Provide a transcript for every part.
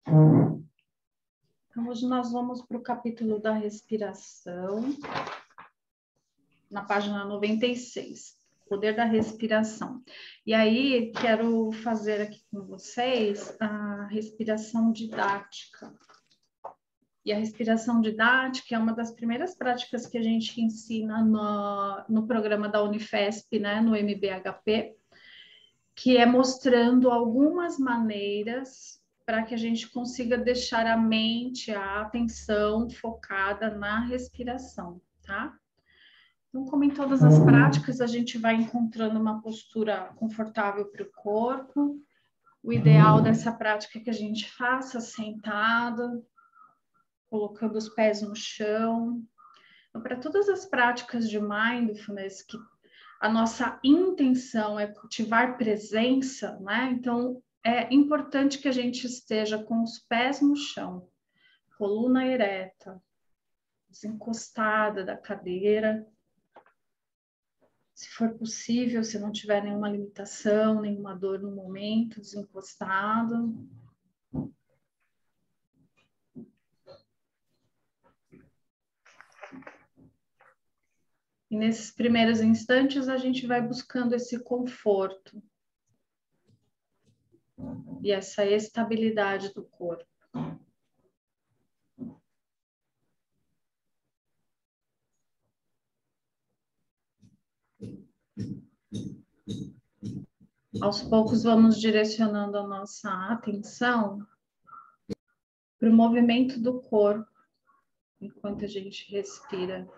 Então, hoje nós vamos para o capítulo da respiração, na página 96, poder da respiração. E aí, quero fazer aqui com vocês a respiração didática. E a respiração didática é uma das primeiras práticas que a gente ensina no programa da Unifesp, né, no MBHP, que é mostrando algumas maneiras para que a gente consiga deixar a mente, a atenção focada na respiração, tá? Então, como em todas as práticas, a gente vai encontrando uma postura confortável para o corpo. O ideal dessa prática é que a gente faça sentado, colocando os pés no chão. Então, para todas as práticas de mindfulness, que a nossa intenção é cultivar presença, né? Então, é importante que a gente esteja com os pés no chão, coluna ereta, desencostada da cadeira. Se for possível, se não tiver nenhuma limitação, nenhuma dor no momento, desencostado. E nesses primeiros instantes, a gente vai buscando esse conforto e essa estabilidade do corpo. Aos poucos, vamos direcionando a nossa atenção para o movimento do corpo, enquanto a gente respira.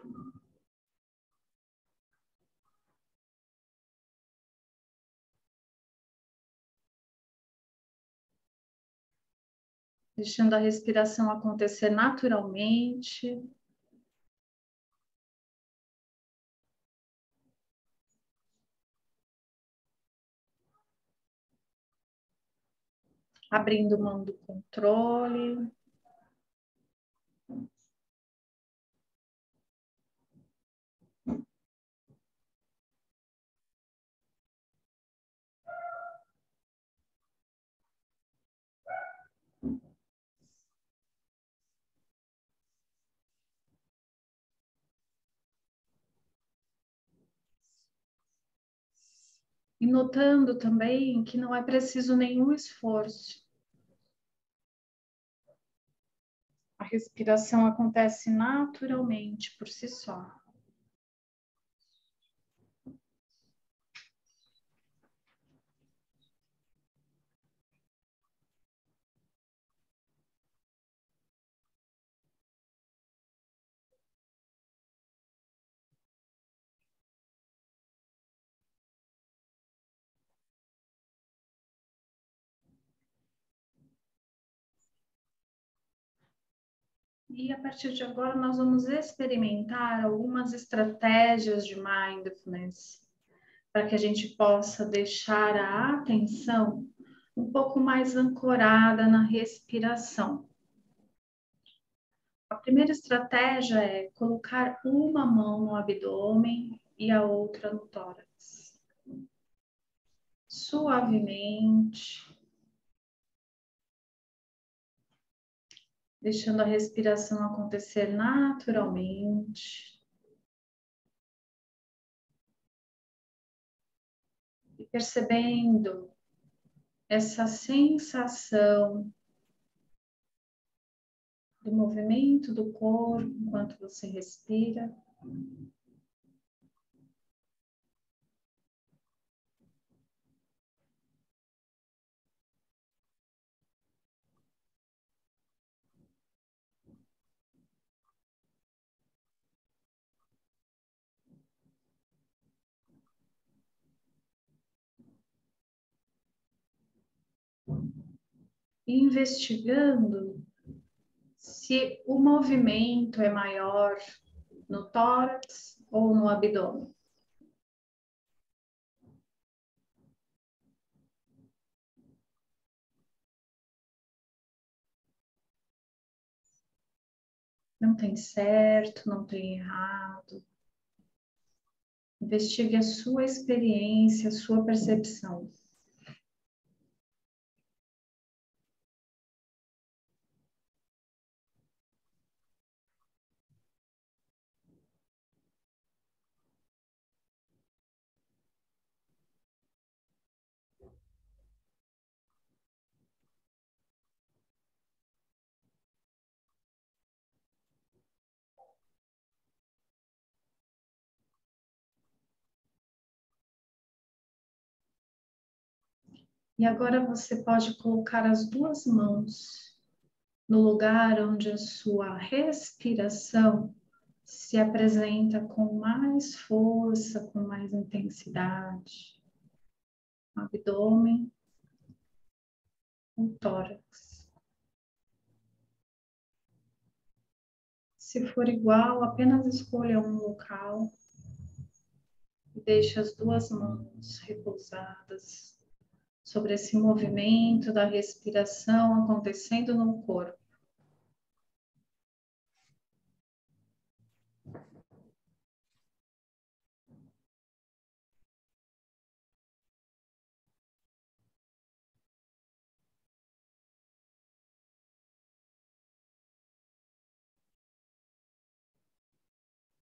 Deixando a respiração acontecer naturalmente. Abrindo mão do controle. E notando também que não é preciso nenhum esforço. A respiração acontece naturalmente por si só. E a partir de agora nós vamos experimentar algumas estratégias de mindfulness para que a gente possa deixar a atenção um pouco mais ancorada na respiração. A primeira estratégia é colocar uma mão no abdômen e a outra no tórax. Suavemente, deixando a respiração acontecer naturalmente. E percebendo essa sensação do movimento do corpo enquanto você respira. E investigando se o movimento é maior no tórax ou no abdômen. Não tem certo, não tem errado. Investigue a sua experiência, a sua percepção. E agora você pode colocar as duas mãos no lugar onde a sua respiração se apresenta com mais força, com mais intensidade. Abdômen, o tórax. Se for igual, apenas escolha um local e deixe as duas mãos repousadas sobre esse movimento da respiração acontecendo no corpo.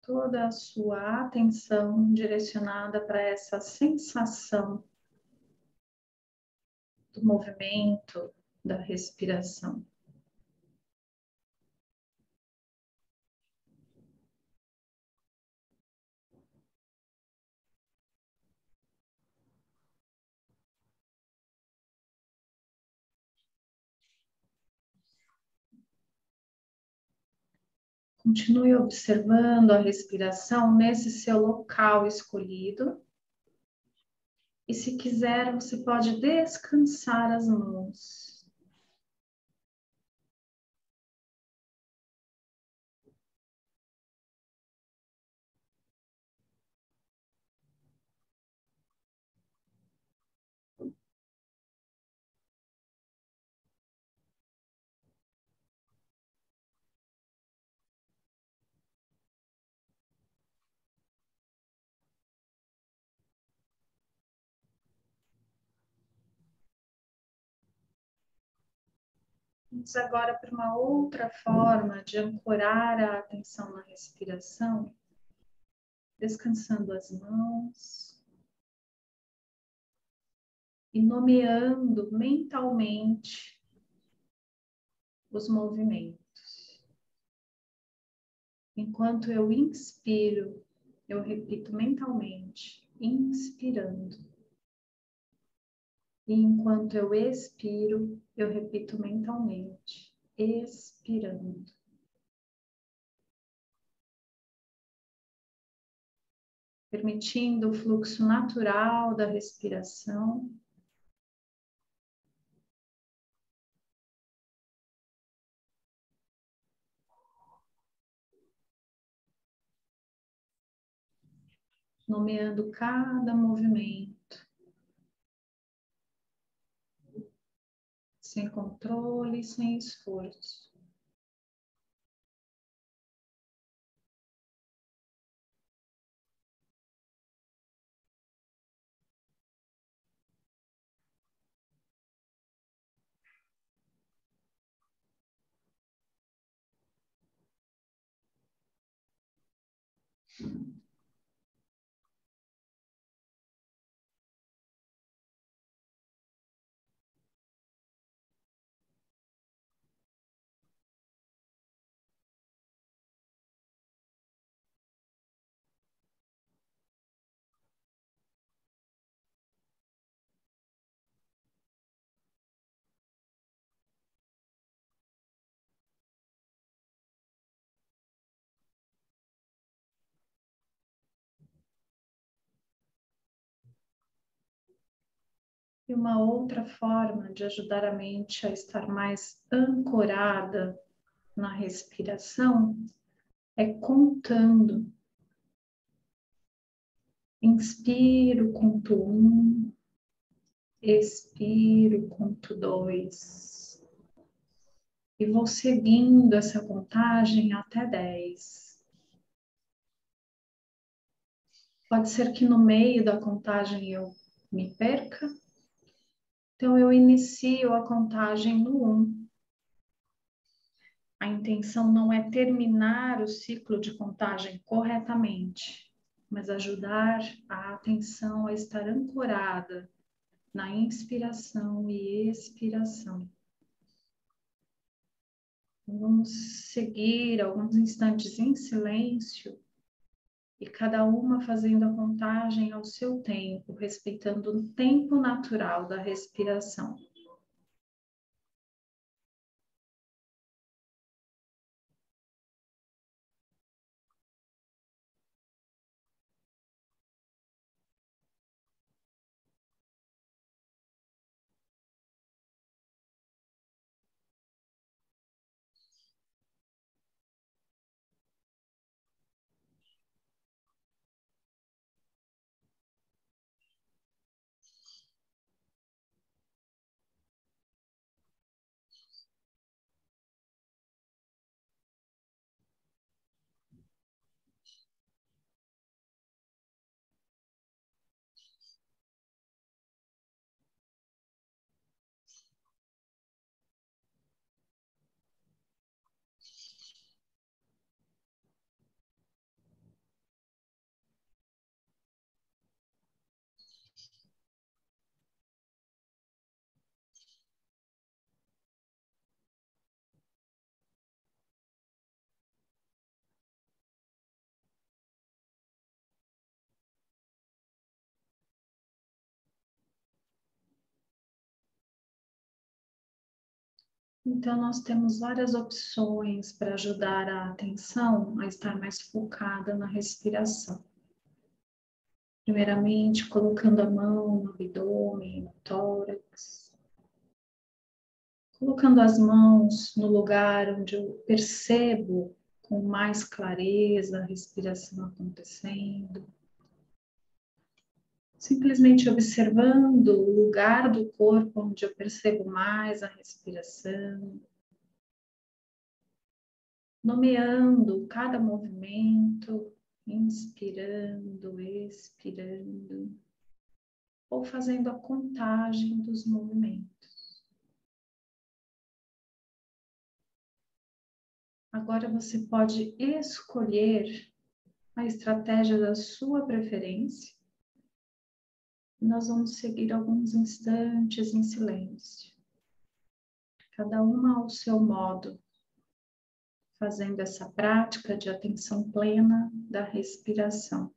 Toda a sua atenção direcionada para essa sensação do movimento, da respiração. Continue observando a respiração nesse seu local escolhido. E se quiser, você pode descansar as mãos. Vamos agora para uma outra forma de ancorar a atenção na respiração, descansando as mãos e nomeando mentalmente os movimentos. Enquanto eu inspiro, eu repito mentalmente, inspirando. E enquanto eu expiro, eu repito mentalmente, expirando. Permitindo o fluxo natural da respiração. Nomeando cada movimento. Sem controle, sem esforço. E uma outra forma de ajudar a mente a estar mais ancorada na respiração é contando. Inspiro, conto 1, expiro, conto 2. E vou seguindo essa contagem até 10. Pode ser que no meio da contagem eu me perca. Então eu inicio a contagem no 1. A intenção não é terminar o ciclo de contagem corretamente, mas ajudar a atenção a estar ancorada na inspiração e expiração. Vamos seguir alguns instantes em silêncio e cada uma fazendo a contagem ao seu tempo, respeitando o tempo natural da respiração. Então, nós temos várias opções para ajudar a atenção a estar mais focada na respiração. Primeiramente, colocando a mão no abdômen, no tórax. Colocando as mãos no lugar onde eu percebo com mais clareza a respiração acontecendo. Simplesmente observando o lugar do corpo onde eu percebo mais a respiração. Nomeando cada movimento, inspirando, expirando, ou fazendo a contagem dos movimentos. Agora você pode escolher a estratégia da sua preferência. Nós vamos seguir alguns instantes em silêncio, cada uma ao seu modo, fazendo essa prática de atenção plena da respiração.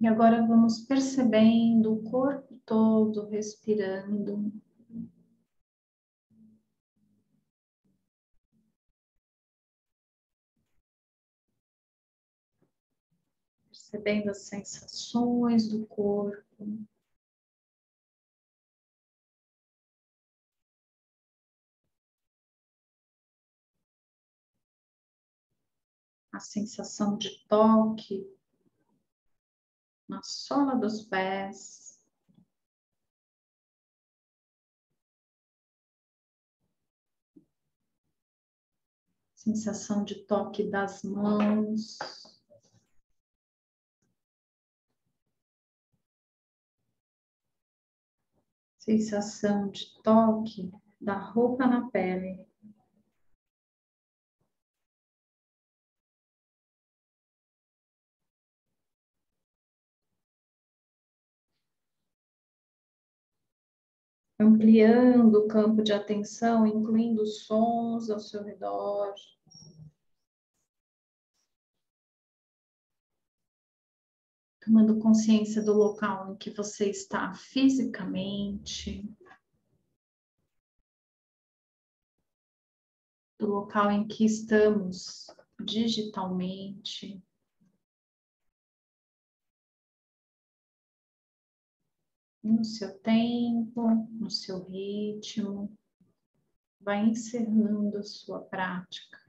E agora vamos percebendo o corpo todo respirando. Percebendo as sensações do corpo. A sensação de toque na sola dos pés. sensação de toque das mãos. Sensação de toque da roupa na pele. Ampliando o campo de atenção, incluindo sons ao seu redor. Tomando consciência do local em que você está fisicamente. Do local em que estamos digitalmente. No seu tempo, no seu ritmo, vai encerrando a sua prática.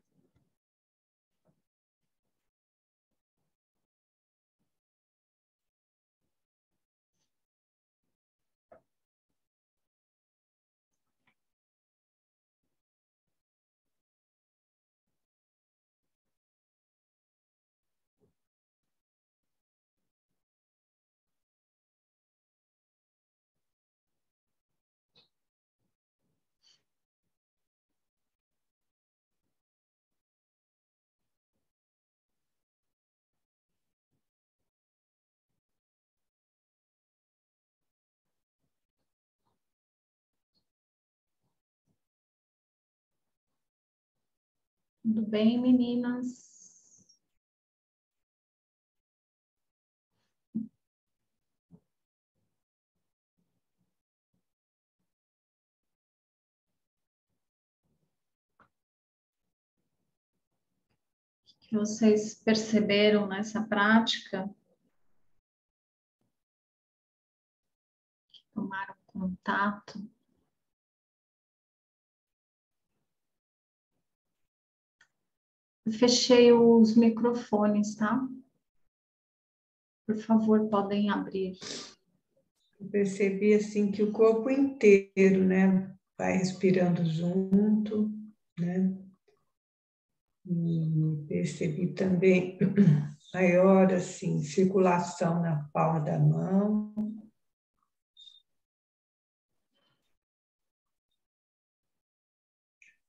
Tudo bem, meninas? O que vocês perceberam nessa prática? Tomaram contato? Eu fechei os microfones, tá? Por favor, podem abrir. Eu percebi assim que o corpo inteiro, né, vai respirando junto, né? E percebi também maior assim circulação na palma da mão.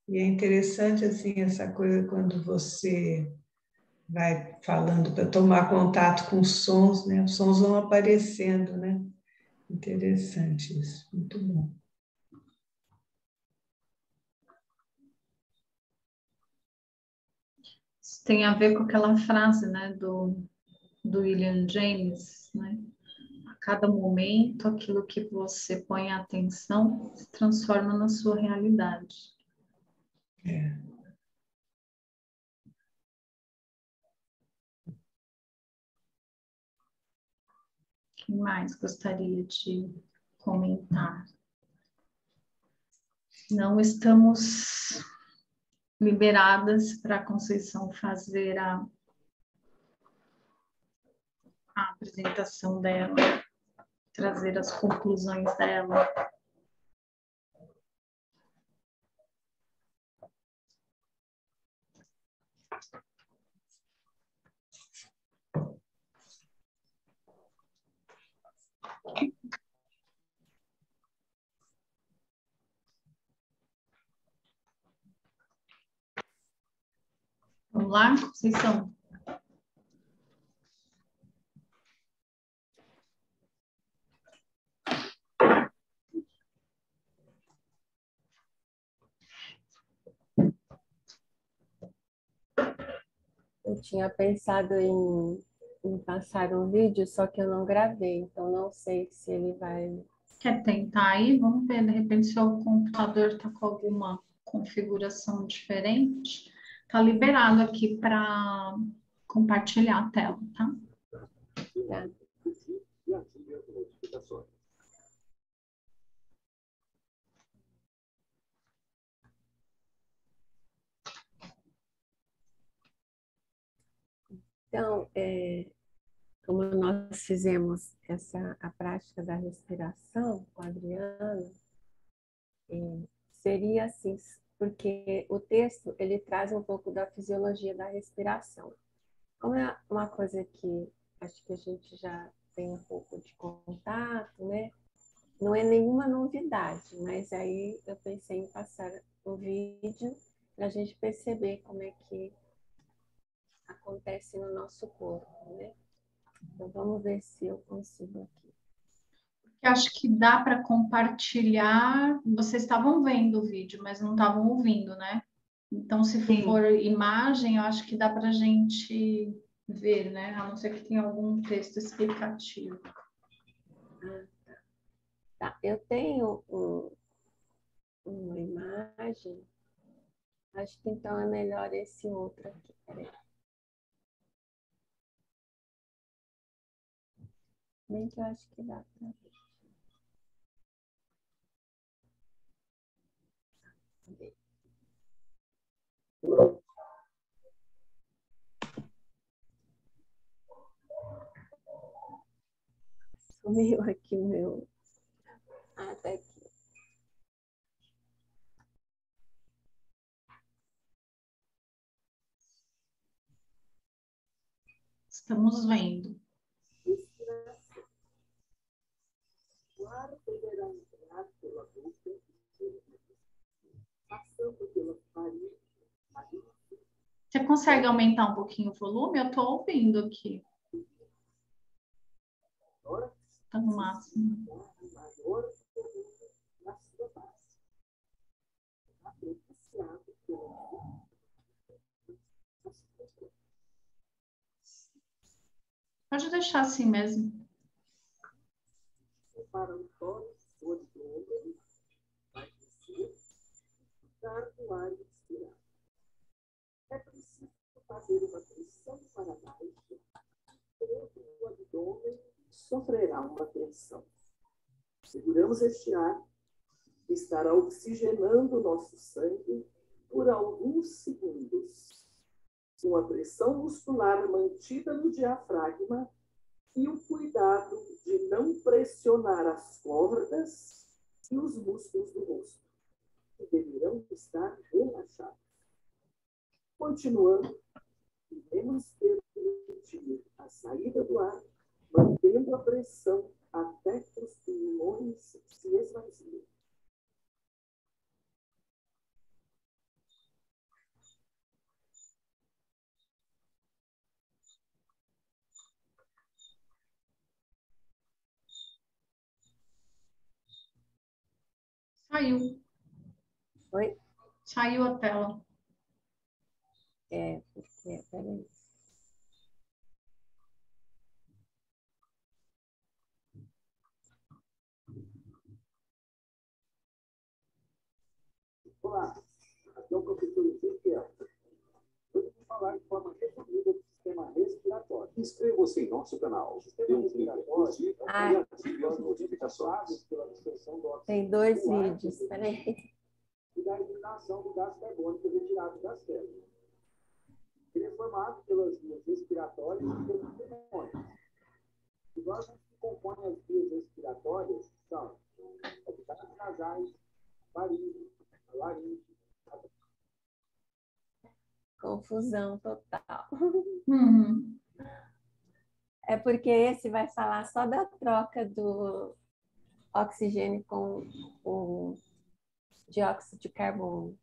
E é interessante assim essa coisa quando você vai falando para tomar contato com os sons, né? Os sons vão aparecendo, né? Interessante isso, muito bom. Isso tem a ver com aquela frase, né, do William James, né? A cada momento, aquilo que você põe a atenção se transforma na sua realidade. É. O que mais gostaria de comentar? Não estamos liberadas para a Conceição fazer a apresentação dela, trazer as conclusões dela. Vamos lá, Conceição? Eu tinha pensado em passar um vídeo, só que eu não gravei, então não sei se ele vai... Quer tentar aí? Vamos ver, de repente, se o computador está com alguma configuração diferente. Está liberado aqui para compartilhar a tela, tá? Tá. Então, como nós fizemos a prática da respiração com a Adriana, seria assim, porque o texto ele traz um pouco da fisiologia da respiração. Como é uma coisa que acho que a gente já tem um pouco de contato, né? Não é nenhuma novidade, mas aí eu pensei em passar o vídeo para a gente perceber como é que acontece no nosso corpo, né? Então vamos ver se eu consigo aqui. Eu acho que dá para compartilhar. Vocês estavam vendo o vídeo, mas não estavam ouvindo, né? Então, se for imagem, eu acho que dá para a gente ver, né? A não ser que tenha algum texto explicativo. Tá, eu tenho uma imagem. Acho que então é melhor esse outro aqui. Peraí. Bem que eu acho que dá para ver. Sumiu aqui o meu. Ah, tá aqui. Estamos vendo. O ar deverá entrar pela boca, passando pelas paredes. Você consegue aumentar um pouquinho o volume? Eu estou ouvindo aqui. Está no máximo. Maior volume na sua base. Propiciado pela Pode deixar assim mesmo. para o tórax, o abdômen, vai descer, ficar no ar inspirado. É preciso fazer uma pressão para baixo, todo o abdômen sofrerá uma tensão. Seguramos este ar, que estará oxigenando o nosso sangue por alguns segundos. Com a pressão muscular mantida no diafragma e o cuidado de não pressionar as cordas e os músculos do rosto, que deverão estar relaxados. Continuando, devemos permitir a saída do ar, mantendo a pressão até que os pulmões se esvaziem. Saiu. Oi? Saiu a tela. Porque, peraí. Olá, aqui é o professor Ezequiel. Hoje vou falar de forma resumida do sistema respiratório. Inscreva-se em nosso canal. O sistema respiratório e ative as notificações. Pela dispersão do oxigênio. Tem dois vídeos, peraí. E da eliminação do gás carbônico retirado das células. Ele é formado pelas vias respiratórias e pelos pulmões. Os órgãos que compõem as vias respiratórias são cavidades nasais, faringe, laringe. Confusão total. Uhum. É porque esse vai falar só da troca do oxigênio com o dióxido de carbono.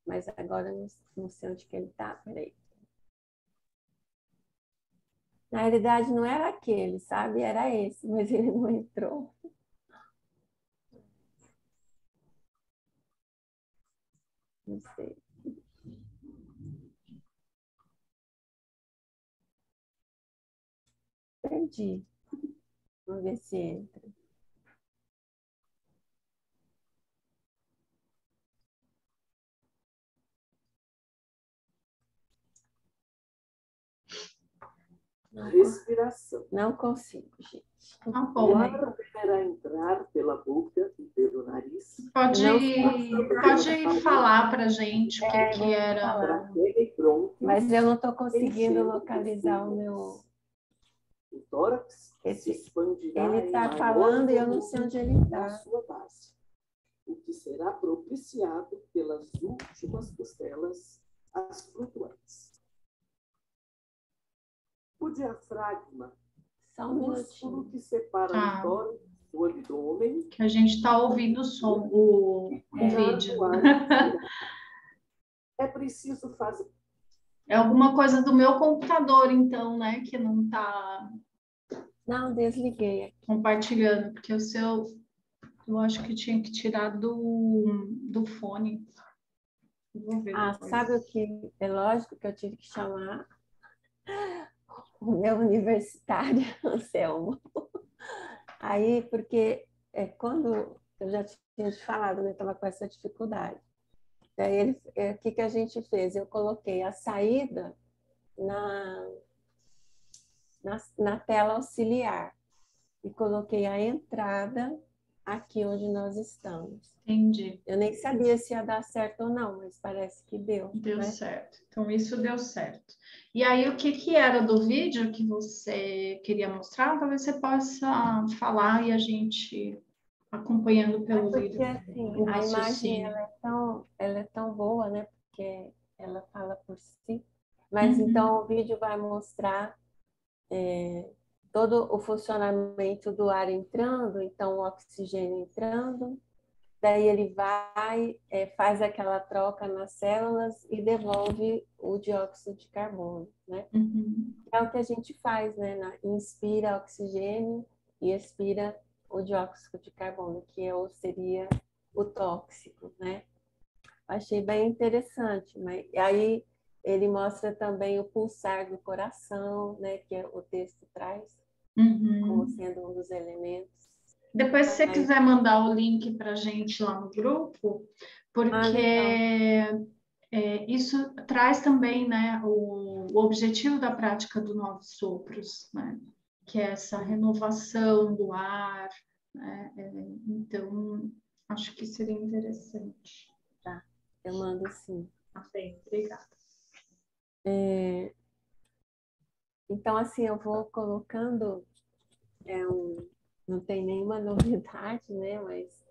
Mas agora eu não sei onde que ele está, peraí. Na realidade não era aquele, sabe? Era esse, mas ele não entrou. Não sei. Perdi. Vamos ver se entra. Respiração. Não consigo, gente. Tá O bom. ar deverá entrar pela boca e pelo nariz. Pode falar para gente o que vou era. falar. Traqueia e brônquios. Mas eu não estou conseguindo localizar o meu. O tórax se expandirá Ele em está maior falando e eu não volume sei onde ele na está. sua base. o que será propiciado pelas últimas costelas, as flutuantes. O diafragma, Só o um músculo minutinho. que separa o tórax do abdômen, Que a gente está ouvindo o som, o vídeo. é preciso fazer. É alguma coisa do meu computador, então, né? Que não está Não, desliguei aqui. compartilhando, porque o seu, eu acho que tinha que tirar do fone. Vou ver depois. Sabe o que? É lógico que eu tive que chamar o meu universitário, Anselmo. Aí, porque quando eu já tinha te falado, né? Estava com essa dificuldade. Daí, o que a gente fez? Eu coloquei a saída na tela auxiliar e coloquei a entrada aqui onde nós estamos. Entendi. Eu nem sabia se ia dar certo ou não, mas parece que deu. Deu né? certo. Então, isso deu certo. E aí, o que era do vídeo que você queria mostrar? Talvez você possa falar e a gente acompanhando pelo Porque, vídeo assim, o a imagem raciocínio. ela é tão boa, né? Porque ela fala por si. Mas, Uhum. então, o vídeo vai mostrar todo o funcionamento do ar entrando, então, o oxigênio entrando, daí ele vai, faz aquela troca nas células e devolve o dióxido de carbono, né? Uhum. É o que a gente faz, né? Inspira oxigênio e expira o dióxido de carbono, seria o tóxico, né? Achei bem interessante, mas aí ele mostra também o pulsar do coração, né? Que o texto traz como Uhum. sendo um dos elementos. Depois, se você Aí, quiser mandar o link para a gente lá no grupo, porque legal. isso traz também, né, o objetivo da prática do Novos Sopros, né, que é essa renovação do ar, né, então, acho que seria interessante. Tá, eu mando sim. Tá bem, obrigada. Então, assim, eu vou colocando, não tem nenhuma novidade, né? Mas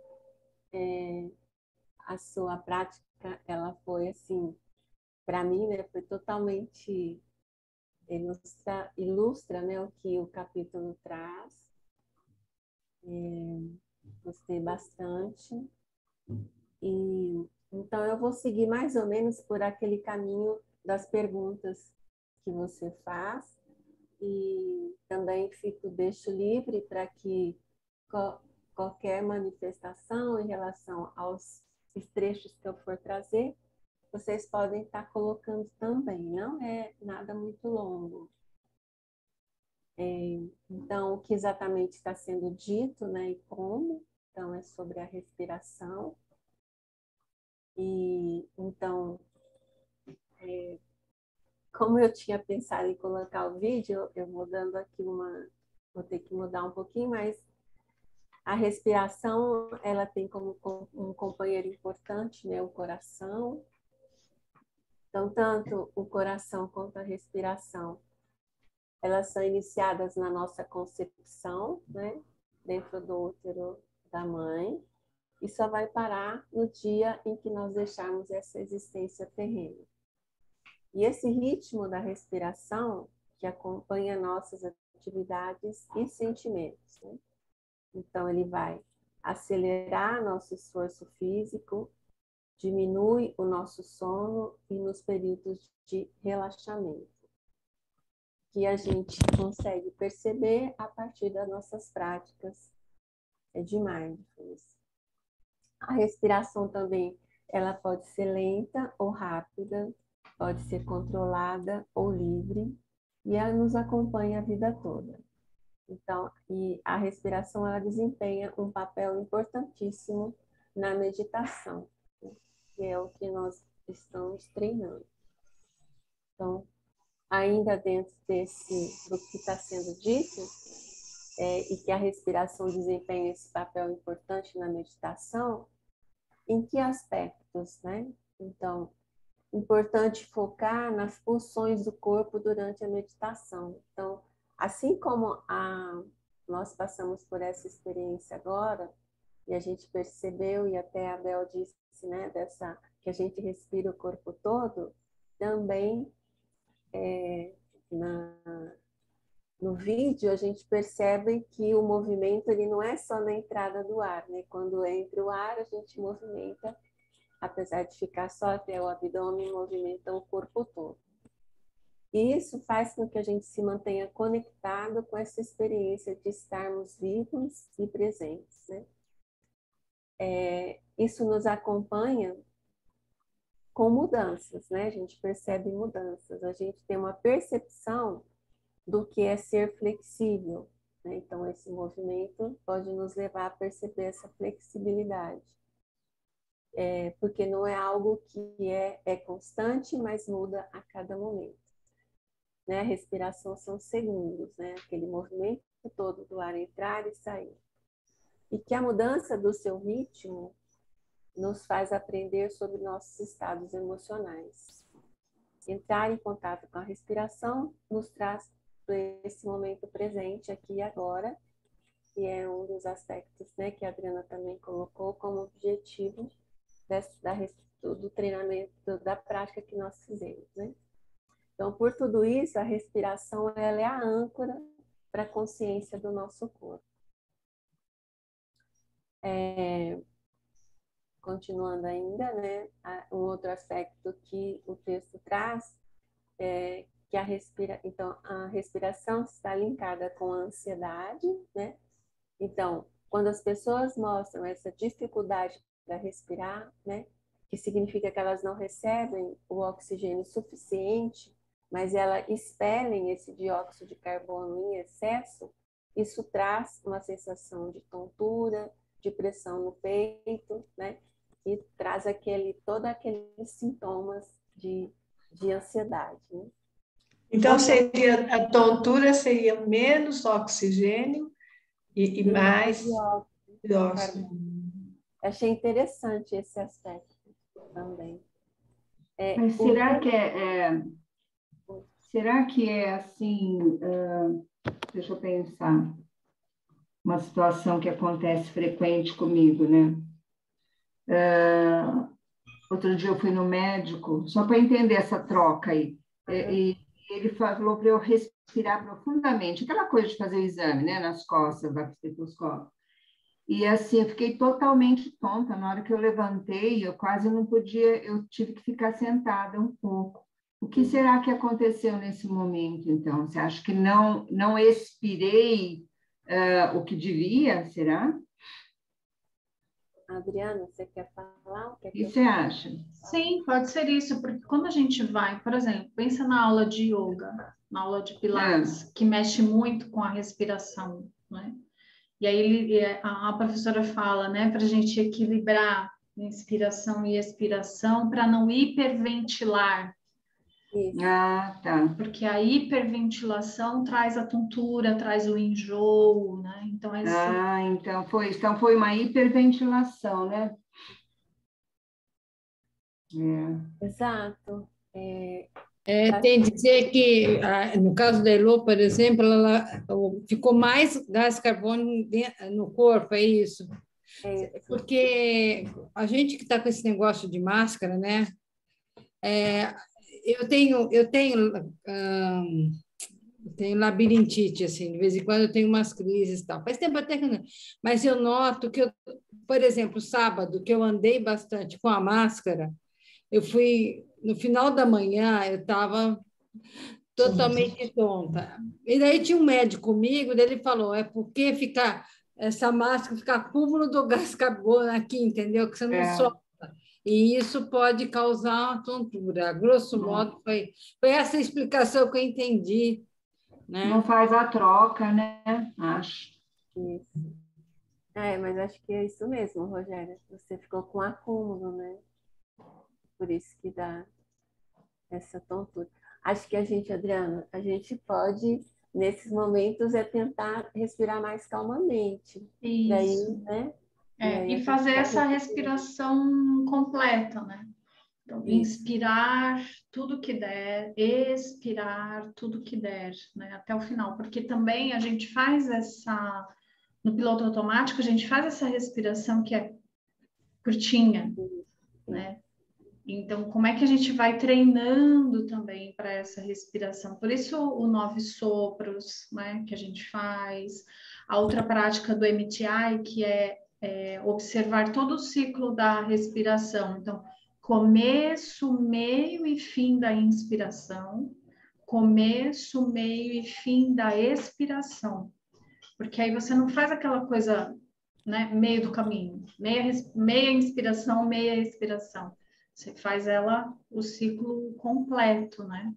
a sua prática, ela foi assim, para mim, né? Foi totalmente ilustra, né? O que o capítulo traz. Gostei bastante. E então eu vou seguir mais ou menos por aquele caminho das perguntas que você faz e também deixo livre para que qualquer manifestação em relação aos trechos que eu for trazer, vocês podem estar colocando também, não é nada muito longo. Então, o que exatamente está sendo dito, né, e como, então é sobre a respiração. E então, como eu tinha pensado em colocar o vídeo, eu vou dando aqui vou ter que mudar um pouquinho, mas a respiração, ela tem como um companheiro importante, né, o coração. Então, tanto o coração quanto a respiração, elas são iniciadas na nossa concepção, né, dentro do útero da mãe, e só vai parar no dia em que nós deixarmos essa existência terrena. E esse ritmo da respiração que acompanha nossas atividades e sentimentos, né? Então, ele vai acelerar nosso esforço físico, diminui o nosso sono e nos períodos de relaxamento, que a gente consegue perceber a partir das nossas práticas de mindfulness. A respiração também, ela pode ser lenta ou rápida, pode ser controlada ou livre, e ela nos acompanha a vida toda. Então, e a respiração, ela desempenha um papel importantíssimo na meditação, né? Que é o que nós estamos treinando. Então, ainda dentro do que está sendo dito, e que a respiração desempenha esse papel importante na meditação, em que aspectos, né? Então, importante focar nas funções do corpo durante a meditação. Então, assim como nós passamos por essa experiência agora, E a gente percebeu, e até a Bel disse, né, que a gente respira o corpo todo, também no vídeo a gente percebe que o movimento ele não é só na entrada do ar, né? Quando entra o ar, a gente movimenta, apesar de ficar só até o abdômen, movimenta o corpo todo. E isso faz com que a gente se mantenha conectado com essa experiência de estarmos vivos e presentes, né? Isso nos acompanha com mudanças, né? A gente percebe mudanças, a gente tem uma percepção do que é ser flexível, né? Então, esse movimento pode nos levar a perceber essa flexibilidade. Porque não é algo que é constante, mas muda a cada momento. Né? A respiração são segundos, né? Aquele movimento todo do ar entrar e sair. E que a mudança do seu ritmo nos faz aprender sobre nossos estados emocionais. Entrar em contato com a respiração nos traz para esse momento presente, aqui e agora, que é um dos aspectos, né, que a Adriana também colocou como objetivo do treinamento, da prática que nós fizemos, né? Então, por tudo isso, a respiração ela é a âncora para a consciência do nosso corpo. Continuando ainda, né, um outro aspecto que o texto traz é que então, a respiração está linkada com a ansiedade, né? Então, quando as pessoas mostram essa dificuldade para respirar, né, que significa que elas não recebem o oxigênio suficiente, mas elas expelem esse dióxido de carbono em excesso, isso traz uma sensação de tontura, de pressão no peito, né? E traz todos aqueles sintomas de ansiedade, né? Então, a tontura seria menos oxigênio e mais dióxido. Achei interessante esse aspecto também. Mas será que é assim, deixa eu pensar, uma situação que acontece frequente comigo, né? Outro dia eu fui no médico, só para entender essa troca aí, e ele falou para eu respirar profundamente, aquela coisa de fazer o exame, né, nas costas, da estetoscópio. E assim, eu fiquei totalmente tonta. Na hora que eu levantei, eu quase não podia, eu tive que ficar sentada um pouco. O que será que aconteceu nesse momento, então? Você acha que não expirei o que devia, será? Adriana, você quer falar? O que você acha? Sim, pode ser isso, porque quando a gente vai, por exemplo, pensa na aula de yoga, na aula de pilates, que mexe muito com a respiração, né? E aí a professora fala, né, para a gente equilibrar inspiração e expiração para não hiperventilar. Isso. Ah, tá. Porque a hiperventilação traz a tontura, traz o enjoo, né? Então, então foi uma hiperventilação, né? Exato. Tem de dizer que, no caso da Elô, por exemplo, ela ficou mais gás carbônico no corpo, é isso? Porque a gente que está com esse negócio de máscara, né? Eu tenho labirintite, assim, de vez em quando eu tenho umas crises e tal. Faz tempo até que não. Mas eu noto que, por exemplo, sábado, que eu andei bastante com a máscara, eu fui, no final da manhã, eu estava totalmente tonta. E daí tinha um médico comigo, daí ele falou, é porque essa máscara fica acúmulo do gás carbono aqui, entendeu? Que você não solta. E isso pode causar uma tontura. Grosso modo, foi essa explicação que eu entendi. Né? Não faz a troca, né? Acho. Isso. Mas acho que é isso mesmo, Rogéria. Você ficou com acúmulo, né? Por isso que dá essa tontura. Acho que Adriana, a gente pode, nesses momentos, tentar respirar mais calmamente. Isso. Daí, né? E fazer essa respiração completa, né? Então, inspirar tudo que der, expirar tudo que der, né? Até o final. Porque também a gente faz no piloto automático, a gente faz essa respiração que é curtinha, né? Então, como é que a gente vai treinando também para essa respiração? Por isso, o 9 sopros, né, que a gente faz. A outra prática do MTI, que é observar todo o ciclo da respiração. Então, começo, meio e fim da inspiração, começo, meio e fim da expiração. Porque aí você não faz aquela coisa, né, meio do caminho, meia inspiração, meia expiração. Você faz ela o ciclo completo, né?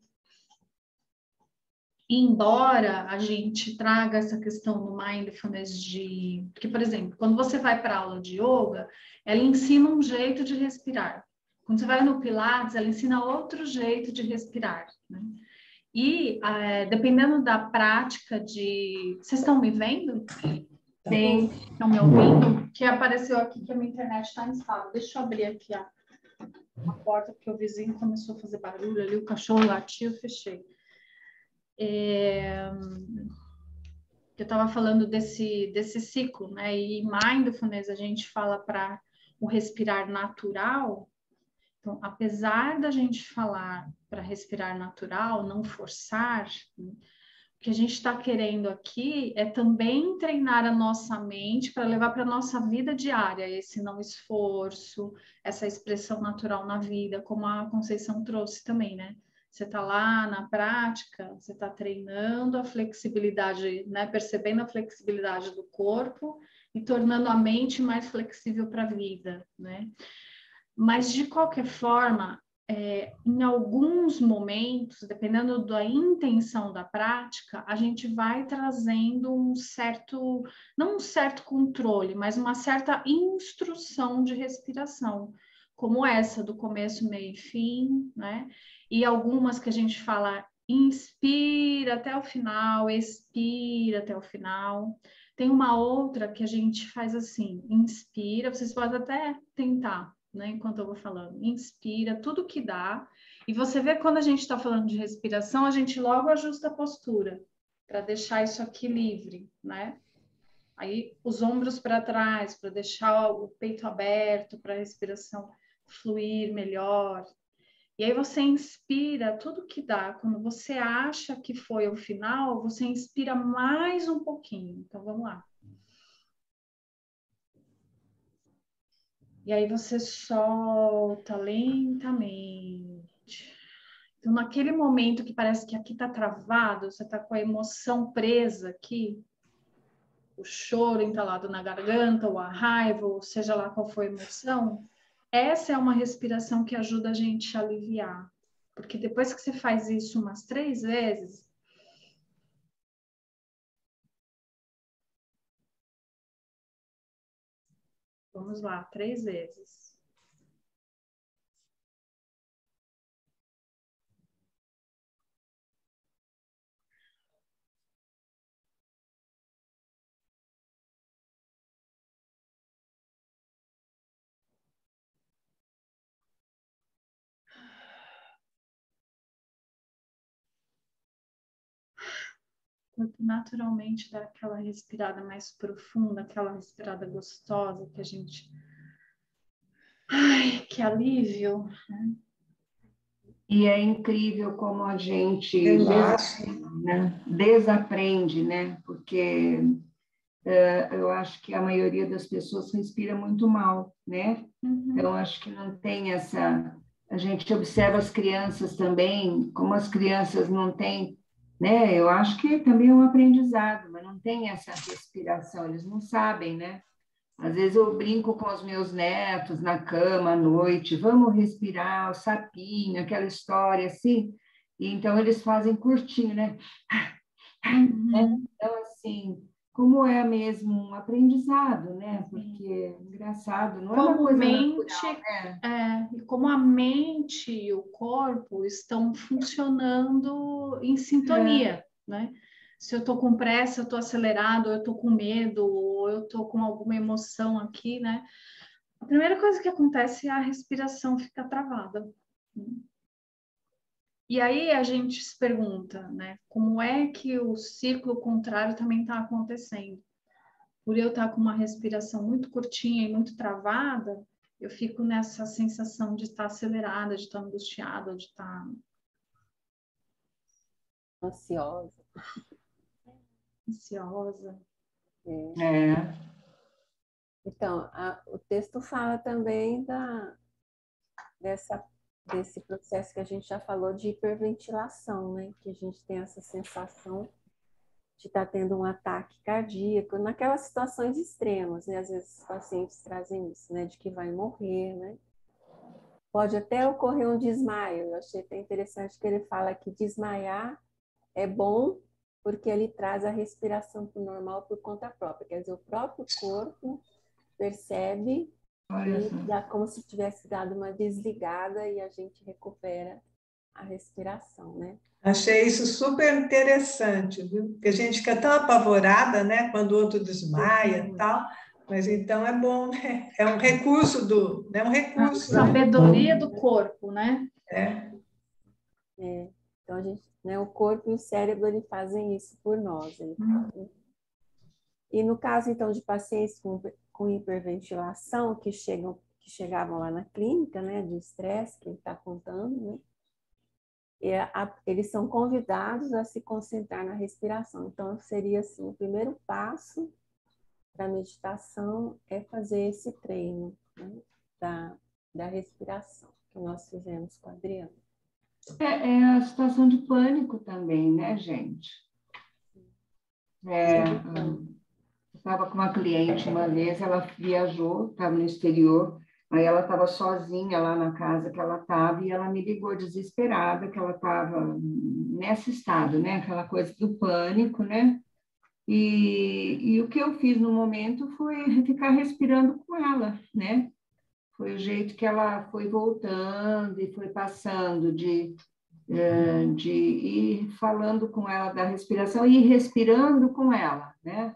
E embora a gente traga essa questão no mindfulness de... Porque, por exemplo, quando você vai para a aula de yoga, ela ensina um jeito de respirar. Quando você vai no Pilates, ela ensina outro jeito de respirar, né? E dependendo da prática de... Vocês estão me vendo? Sim. Estão me ouvindo? Que apareceu aqui que a minha internet está instável. Deixa eu abrir aqui a porta, porque o vizinho começou a fazer barulho ali, o cachorro latiu, eu fechei. Eu estava falando desse ciclo, né? E mindfulness a gente fala para o respirar natural. Então, apesar da gente falar para respirar natural, não forçar, né? O que a gente está querendo aqui é também treinar a nossa mente para levar para a nossa vida diária esse não esforço, essa expressão natural na vida, como a Conceição trouxe também, né? Você está lá na prática, você está treinando a flexibilidade, né? Percebendo a flexibilidade do corpo e tornando a mente mais flexível para a vida, né? Mas, de qualquer forma, em alguns momentos, dependendo da intenção da prática, a gente vai trazendo não um certo controle, mas uma certa instrução de respiração, como essa do começo, meio e fim, né? E algumas que a gente fala, inspira até o final, expira até o final. Tem uma outra que a gente faz assim, inspira, vocês podem até tentar, né, enquanto eu vou falando, inspira tudo que dá, e você vê quando a gente está falando de respiração, a gente logo ajusta a postura, para deixar isso aqui livre, né? Aí os ombros para trás, para deixar o peito aberto, para a respiração fluir melhor. E aí você inspira tudo que dá. Quando você acha que foi o final, você inspira mais um pouquinho. Então vamos lá. E aí você solta lentamente. Então, naquele momento que parece que aqui está travado, você está com a emoção presa aqui, o choro entalado na garganta, ou a raiva, ou seja lá qual for a emoção, essa é uma respiração que ajuda a gente a aliviar. Porque depois que você faz isso umas 3 vezes, vamos lá, 3 vezes. O corpo naturalmente dá aquela respirada mais profunda, aquela respirada gostosa que a gente... Ai, que alívio, né? E é incrível como a gente desaprende, né? Porque eu acho que a maioria das pessoas respira muito mal, né? Eu acho que não tem essa... A gente observa as crianças também, como as crianças não têm, né? Eu acho que também é um aprendizado, mas não tem essa respiração, eles não sabem, né? Às vezes eu brinco com os meus netos na cama à noite, vamos respirar, o sapinho, aquela história assim, e então eles fazem curtinho, né? Então, assim, como é mesmo um aprendizado, né? Porque é engraçado, não é uma coisa natural, né? Como a mente e o corpo estão funcionando em sintonia, né? Se eu estou com pressa, eu estou acelerado, ou eu estou com medo, ou eu estou com alguma emoção aqui, né? A primeira coisa que acontece é a respiração ficar travada. E aí a gente se pergunta, né? Como é que o ciclo contrário também está acontecendo? por eu estar com uma respiração muito curtinha e muito travada, eu fico nessa sensação de estar acelerada, de estar angustiada, de estar Ansiosa. ansiosa. É. Então, o texto fala também desse processo que a gente já falou de hiperventilação, né? Que a gente tem essa sensação de estar tendo um ataque cardíaco, naquelas situações extremas, né? Às vezes os pacientes trazem isso, né? De que vai morrer, né? Pode até ocorrer um desmaio. Eu achei até interessante que ele fala que desmaiar é bom porque ele traz a respiração para o normal por conta própria. Quer dizer, o próprio corpo percebe e dá como se tivesse dado uma desligada e a gente recupera a respiração, né? Achei isso super interessante, viu? Porque a gente fica tão apavorada, né? Quando o outro desmaia e tal. Mas então é bom, né? É um recurso é um A recurso, né? sabedoria do corpo, né? Então a gente, né, o corpo e o cérebro ele fazem isso por nós. E no caso então de pacientes com hiperventilação que chegavam lá na clínica, né, de estresse que ele está contando, né? Eles são convidados a se concentrar na respiração. Então, seria assim, o primeiro passo para a meditação é fazer esse treino, né, da respiração, que nós fizemos com a Adriana. É a situação de pânico também, né, gente? Eu estava com uma cliente uma vez, ela viajou, estava no exterior, aí ela estava sozinha lá na casa que ela estava e ela me ligou desesperada, que ela estava nesse estado, né? Aquela coisa do pânico, né? E o que eu fiz no momento foi ficar respirando com ela, né? Foi o jeito que ela foi voltando e foi passando de ir falando com ela da respiração e ir respirando com ela, né?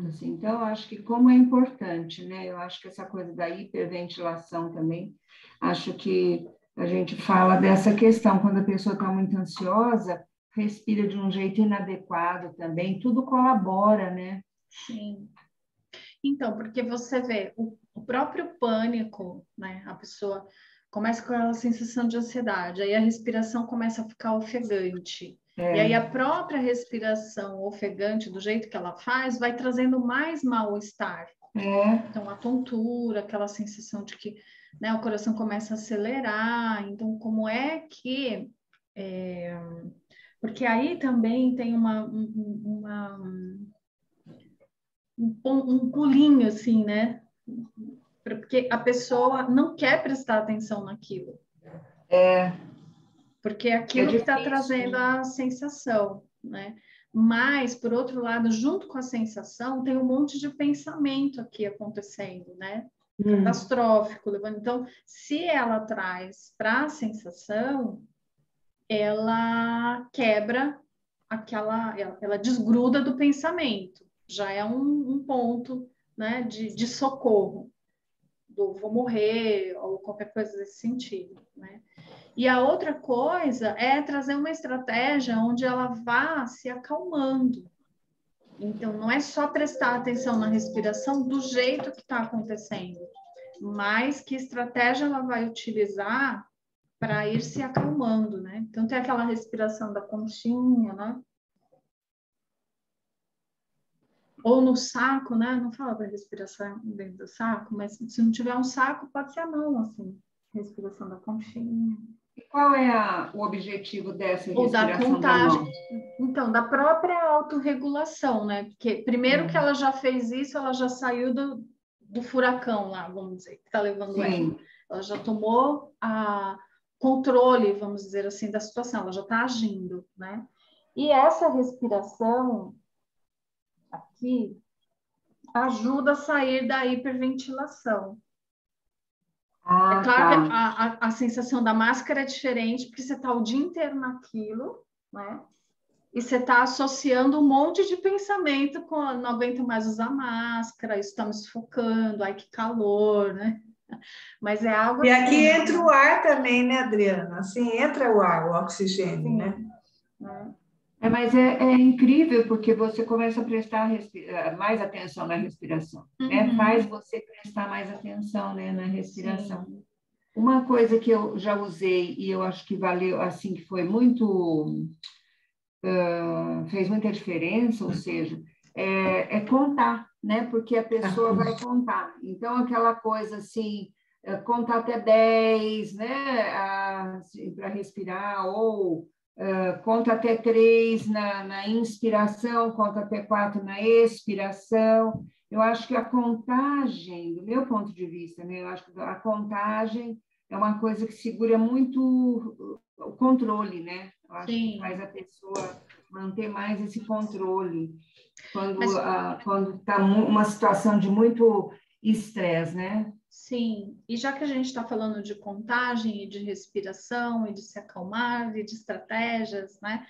Assim, então, eu acho que como é importante, né? Eu acho que essa coisa da hiperventilação também, acho que a gente fala dessa questão, quando a pessoa está muito ansiosa, respira de um jeito inadequado também, tudo colabora, né? Sim. Então, porque você vê o próprio pânico, né? A pessoa começa com aquela sensação de ansiedade, aí a respiração começa a ficar ofegante. E aí a própria respiração ofegante, do jeito que ela faz, vai trazendo mais mal-estar. Então, a tontura, aquela sensação de que, né, o coração começa a acelerar. Então, como é que... Porque aí também tem um pulinho, assim, né? Porque a pessoa não quer prestar atenção naquilo. Porque é aquilo que está trazendo a sensação, né? Mas, por outro lado, junto com a sensação, tem um monte de pensamento aqui acontecendo, né? Catastrófico. Então, se ela traz para a sensação, ela quebra ela desgruda do pensamento. Já é um ponto, né, de socorro. Vou morrer, ou qualquer coisa desse sentido, né? E a outra coisa é trazer uma estratégia onde ela vá se acalmando. Então, não é só prestar atenção na respiração do jeito que está acontecendo, mas que estratégia ela vai utilizar para ir se acalmando, né? Então, tem aquela respiração da conchinha, né? Ou no saco, né? Não fala para respiração dentro do saco, mas se não tiver um saco, pode ser a mão, assim. Respiração da conchinha. E qual é o objetivo dessa Ou da respiração contagem. da mão? Então, da própria autorregulação, né? Porque primeiro que ela já fez isso, ela já saiu do furacão lá, vamos dizer, que está levando ela. Ela já tomou a controle, vamos dizer assim, da situação, ela já está agindo, né? E essa respiração aqui ajuda a sair da hiperventilação. É claro que a sensação da máscara é diferente, porque você está o dia inteiro naquilo, né? E você está associando um monte de pensamento com não aguento mais usar máscara, isso está me sufocando, ai que calor, né? Mas é algo E assim, aqui entra o ar também, né, Adriana? Assim, entra o ar, o oxigênio, sim, né? Mas é incrível porque você começa a prestar mais atenção na respiração, né? Uhum. Faz você prestar mais atenção, né, na respiração. Sim. Uma coisa que eu já usei e eu acho que valeu, assim, que foi muito, fez muita diferença, ou seja, é contar, né? Porque a pessoa vai contar. Então, aquela coisa assim, contar até 10, né? Para respirar, ou conta até 3 na inspiração, conta até 4 na expiração. Eu acho que a contagem, do meu ponto de vista, né? Eu acho que a contagem é uma coisa que segura muito o controle, né? Eu acho que Sim. faz a pessoa manter mais esse controle quando Mas- está uma situação de muito estresse, né? Sim, e já que a gente está falando de contagem e de respiração e de se acalmar e de estratégias, né?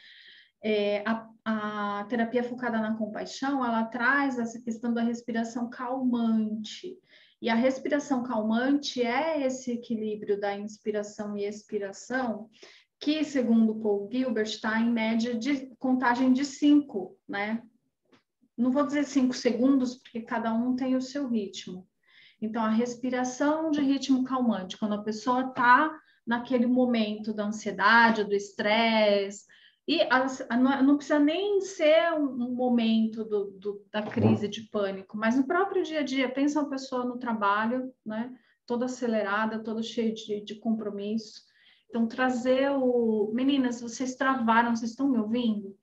A terapia focada na compaixão, ela traz essa questão da respiração calmante. E a respiração calmante é esse equilíbrio da inspiração e expiração, que, segundo Paul Gilbert, está em média de contagem de 5, né? Não vou dizer 5 segundos, porque cada um tem o seu ritmo. Então, a respiração de ritmo calmante, quando a pessoa está naquele momento da ansiedade, do estresse, e não precisa nem ser um momento da crise de pânico, mas no próprio dia a dia, pensa uma pessoa no trabalho, né, toda acelerada, toda cheia de compromisso. Então, trazer o... Meninas, vocês travaram, vocês estão me ouvindo?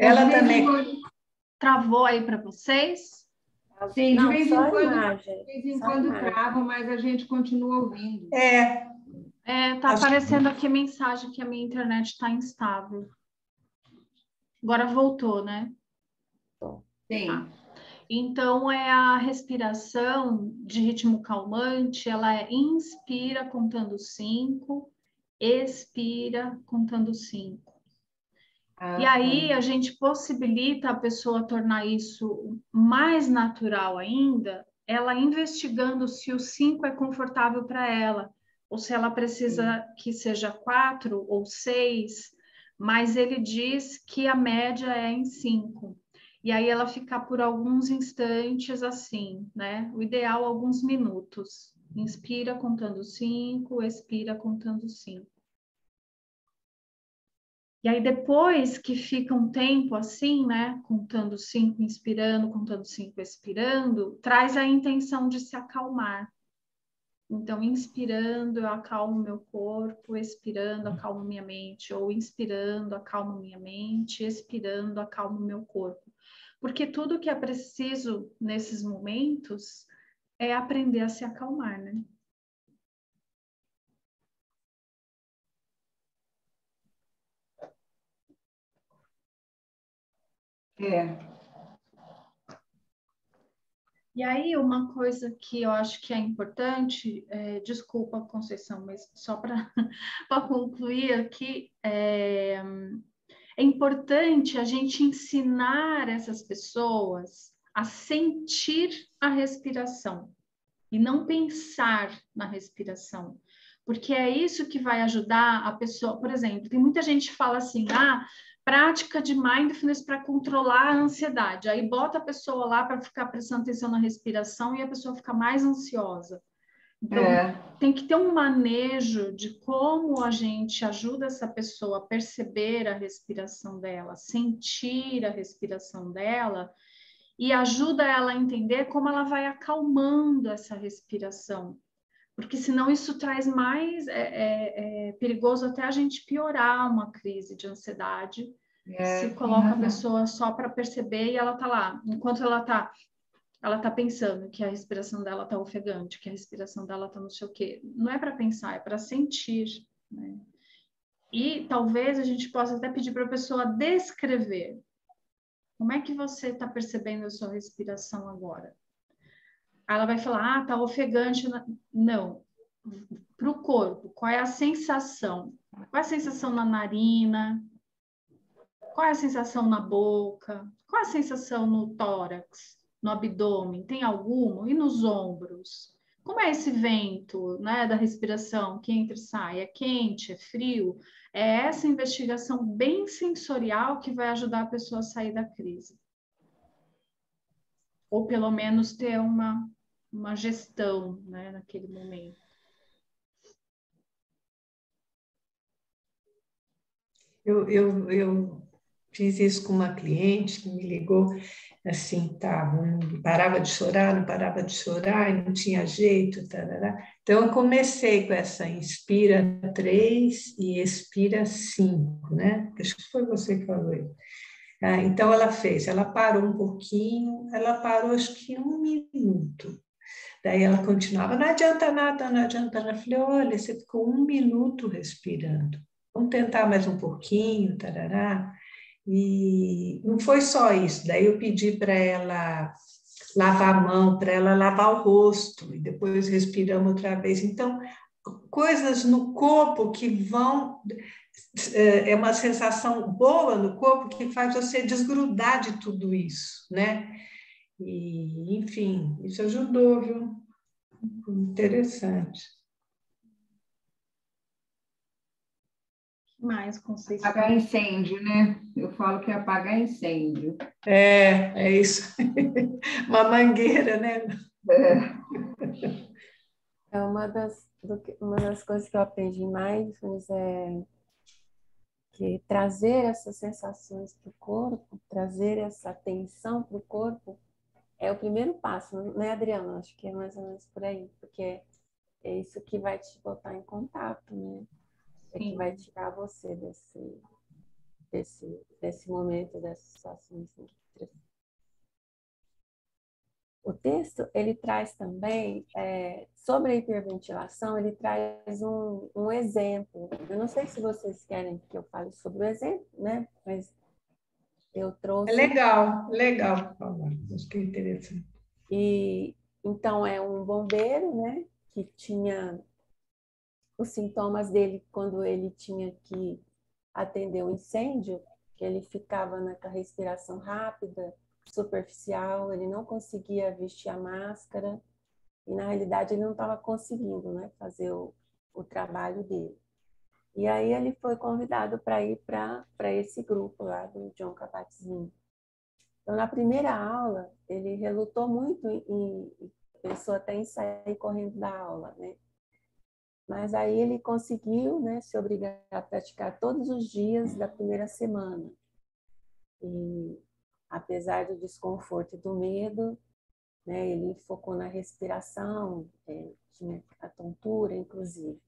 Ela também. Travou aí para vocês? Sim, Não, de vez só em a quando, imagem. de vez em Só a quando imagem. trava, mas a gente continua ouvindo. Tá aparecendo aqui mensagem que a minha internet está instável. Agora voltou, né? Sim. Tá. Então, é a respiração de ritmo calmante, ela inspira contando 5, expira contando 5. E aí, a gente possibilita a pessoa tornar isso mais natural ainda, ela investigando se o 5 é confortável para ela, ou se ela precisa que seja 4 ou 6, mas ele diz que a média é em 5. E aí ela fica por alguns instantes assim, né? O ideal, alguns minutos. Inspira contando 5, expira contando 5. E aí, depois que fica um tempo assim, né, contando 5, inspirando, contando 5, expirando, traz a intenção de se acalmar. Então, inspirando, eu acalmo meu corpo, expirando, acalmo minha mente, ou inspirando, acalmo minha mente, expirando, acalmo meu corpo. Porque tudo que é preciso nesses momentos é aprender a se acalmar, né? E aí, uma coisa que eu acho que é importante, desculpa, Conceição, mas só para concluir aqui, é importante a gente ensinar essas pessoas a sentir a respiração e não pensar na respiração. Porque é isso que vai ajudar a pessoa. Por exemplo, tem muita gente que fala assim, prática de mindfulness para controlar a ansiedade. Aí bota a pessoa lá para ficar prestando atenção na respiração e a pessoa fica mais ansiosa. Então, tem que ter um manejo de como a gente ajuda essa pessoa a perceber a respiração dela, sentir a respiração dela e ajuda ela a entender como ela vai acalmando essa respiração. Porque senão isso traz mais, perigoso até a gente piorar uma crise de ansiedade, se coloca a pessoa só para perceber e ela tá lá, enquanto ela tá pensando que a respiração dela tá ofegante, que a respiração dela tá não sei o quê. Não é para pensar, é para sentir, né? E talvez a gente possa até pedir para a pessoa descrever. Como é que você está percebendo a sua respiração agora? Ela vai falar, tá ofegante. Não. Para o corpo, qual é a sensação? Qual é a sensação na narina? Qual é a sensação na boca? Qual é a sensação no tórax, no abdômen? Tem alguma? E nos ombros? como é esse vento, né, da respiração que entra e sai? É quente, é frio? É essa investigação bem sensorial que vai ajudar a pessoa a sair da crise. Ou pelo menos ter uma gestão, né, naquele momento. Eu fiz isso com uma cliente que me ligou, assim, não parava de chorar, não parava de chorar, e não tinha jeito, tarará. Então, eu comecei com essa inspira 3 e expira 5, né? Acho que foi você que falou isso. Então, ela parou um pouquinho, ela parou acho que 1 minuto. Daí ela continuava, não adianta nada, não adianta nada. Eu falei, olha, você ficou 1 minuto respirando. Vamos tentar mais um pouquinho, tarará. E não foi só isso. Daí eu pedi para ela lavar a mão, para ela lavar o rosto, e depois respiramos outra vez. Então, coisas no corpo que vão... É uma sensação boa no corpo que faz você desgrudar de tudo isso, né? E, enfim, isso ajudou, viu? Interessante. Mais Conceição? Apagar incêndio, né? Eu falo que é apagar incêndio. É isso. Uma mangueira, né? É uma das coisas que eu aprendi mais é que trazer essas sensações para o corpo, trazer essa atenção para o corpo, é o primeiro passo, né, Adriana? Acho que é mais ou menos por aí, porque é isso que vai te botar em contato, né? É que vai tirar você desse momento, dessas situações. O texto, ele traz também, sobre a hiperventilação, ele traz um exemplo. Eu não sei se vocês querem que eu fale sobre o exemplo, né? Mas eu trouxe... É legal, legal falar. Acho que é interessante. E, então, é um bombeiro, né? Que tinha os sintomas dele quando ele tinha que atender o incêndio, que ele ficava com a respiração rápida, superficial, ele não conseguia vestir a máscara e, na realidade, ele não estava conseguindo, né, fazer o trabalho dele. E aí ele foi convidado para ir para esse grupo lá do Jon Kabat-Zinn. Então, na primeira aula, ele relutou muito e pensou até em sair correndo da aula, né? Mas aí ele conseguiu, né, se obrigar a praticar todos os dias da primeira semana. E apesar do desconforto e do medo, né, ele focou na respiração, tinha a tontura, inclusive.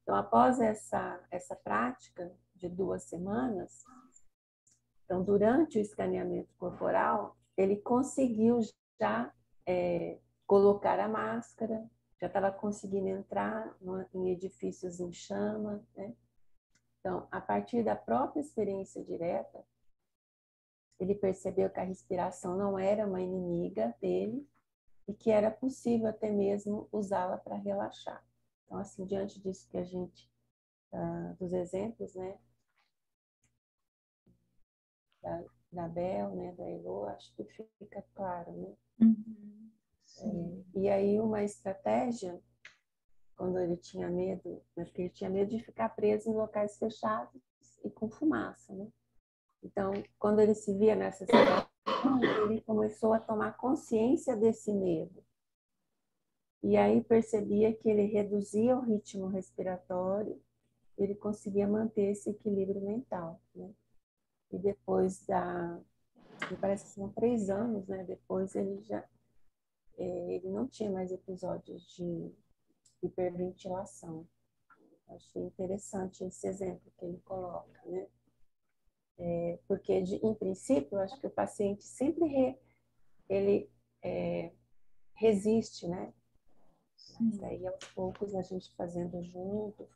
Então, após essa prática de 2 semanas, então, durante o escaneamento corporal, ele conseguiu já colocar a máscara, já estava conseguindo entrar em edifícios em chama, né? Então, a partir da própria experiência direta, ele percebeu que a respiração não era uma inimiga dele e que era possível até mesmo usá-la para relaxar. Então, assim, diante disso que a gente, dos exemplos, né, da Bel, né, da Elo, acho que fica claro, né? E aí uma estratégia, quando ele tinha medo, porque ele tinha medo de ficar preso em locais fechados e com fumaça, né? Então, quando ele se via nessa situação, ele começou a tomar consciência desse medo. E aí percebia que ele reduzia o ritmo respiratório, ele conseguia manter esse equilíbrio mental, né? E depois me parece que são 3 anos, né? Depois ele não tinha mais episódios de hiperventilação. Achei interessante esse exemplo que ele coloca, né? Porque, em princípio, eu acho que o paciente sempre ele resiste, né? Mas aí, aos poucos, a gente fazendo junto,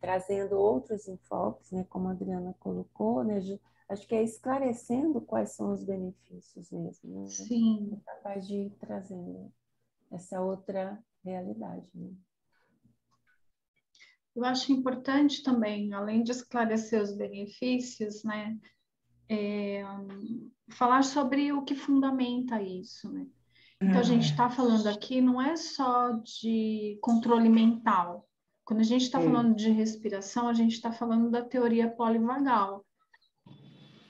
trazendo outros enfoques, né? Como a Adriana colocou, né? Acho que é esclarecendo quais são os benefícios mesmo, né? Sim. É capaz de ir trazendo essa outra realidade, né? Eu acho importante também, além de esclarecer os benefícios, né, falar sobre o que fundamenta isso, né? Então, a gente está falando aqui não é só de controle mental. Quando a gente está falando de respiração, a gente está falando da teoria polivagal,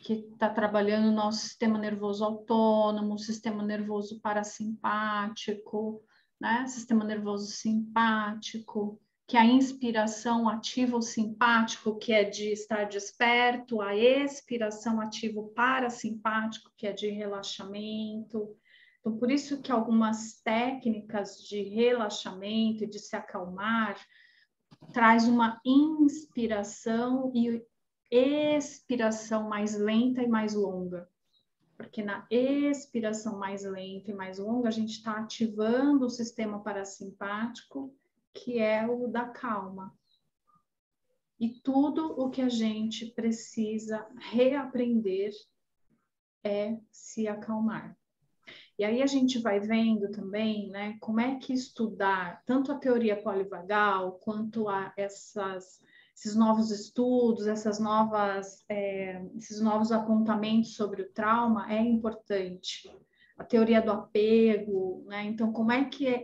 que está trabalhando o nosso sistema nervoso autônomo, sistema nervoso parasimpático, né? Sistema nervoso simpático, que a inspiração ativa o simpático, que é de estar desperto, a expiração ativa o parasimpático, que é de relaxamento. Então, por isso que algumas técnicas de relaxamento e de se acalmar traz uma inspiração e expiração mais lenta e mais longa. Porque na expiração mais lenta e mais longa, a gente está ativando o sistema parasimpático, que é o da calma. E tudo o que a gente precisa reaprender é se acalmar. E aí a gente vai vendo também, né, como é que estudar tanto a teoria polivagal quanto a esses novos estudos, esses novos apontamentos sobre o trauma é importante. A teoria do apego, né? Então, como é que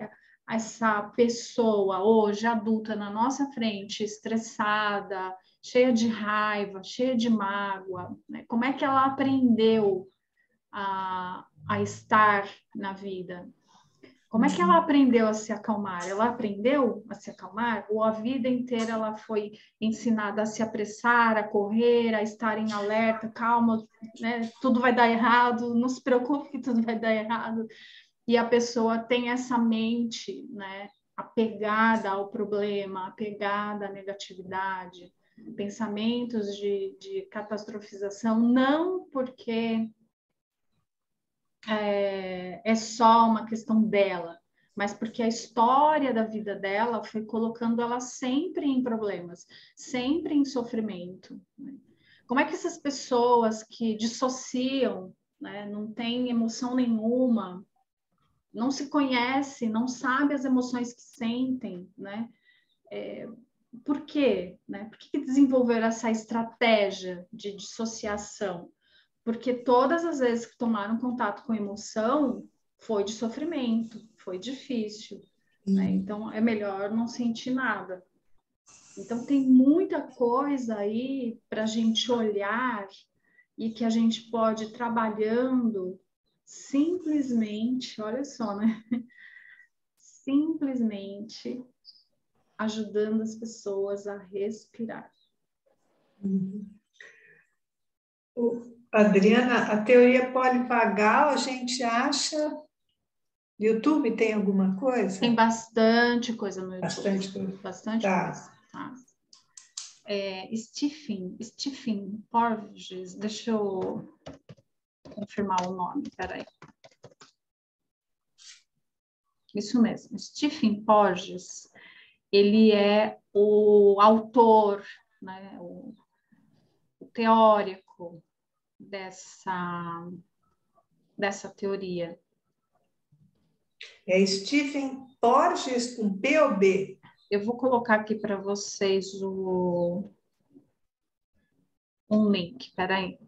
essa pessoa hoje adulta na nossa frente, estressada, cheia de raiva, cheia de mágoa, né? Como é que ela aprendeu a estar na vida? Como é que ela aprendeu a se acalmar? Ela aprendeu a se acalmar? Ou a vida inteira ela foi ensinada a se apressar, a correr, a estar em alerta, calma, né? Tudo vai dar errado, não se preocupe que tudo vai dar errado. E a pessoa tem essa mente, né, apegada ao problema, apegada à negatividade, pensamentos de catastrofização, não porque é só uma questão dela, mas porque a história da vida dela foi colocando ela sempre em problemas, sempre em sofrimento, né? Como é que essas pessoas que dissociam, né, não têm emoção nenhuma, não se conhecem, não sabem as emoções que sentem, né? Por quê? Né? Por que desenvolveram essa estratégia de dissociação? Porque todas as vezes que tomaram contato com emoção, foi de sofrimento, foi difícil, né? Então, é melhor não sentir nada. Então, tem muita coisa aí para a gente olhar e que a gente pode ir trabalhando simplesmente, olha só, né? Simplesmente ajudando as pessoas a respirar. Adriana, a teoria polivagal, a gente acha... No YouTube tem alguma coisa? Tem bastante coisa no YouTube. Bastante coisa. Bastante coisa. Tá? Stephen Porges, deixa eu confirmar o nome, peraí. Isso mesmo, Stephen Porges, ele é o autor, né, o teórico dessa teoria. É Stephen Porges com P ou B? Eu vou colocar aqui para vocês um link, peraí.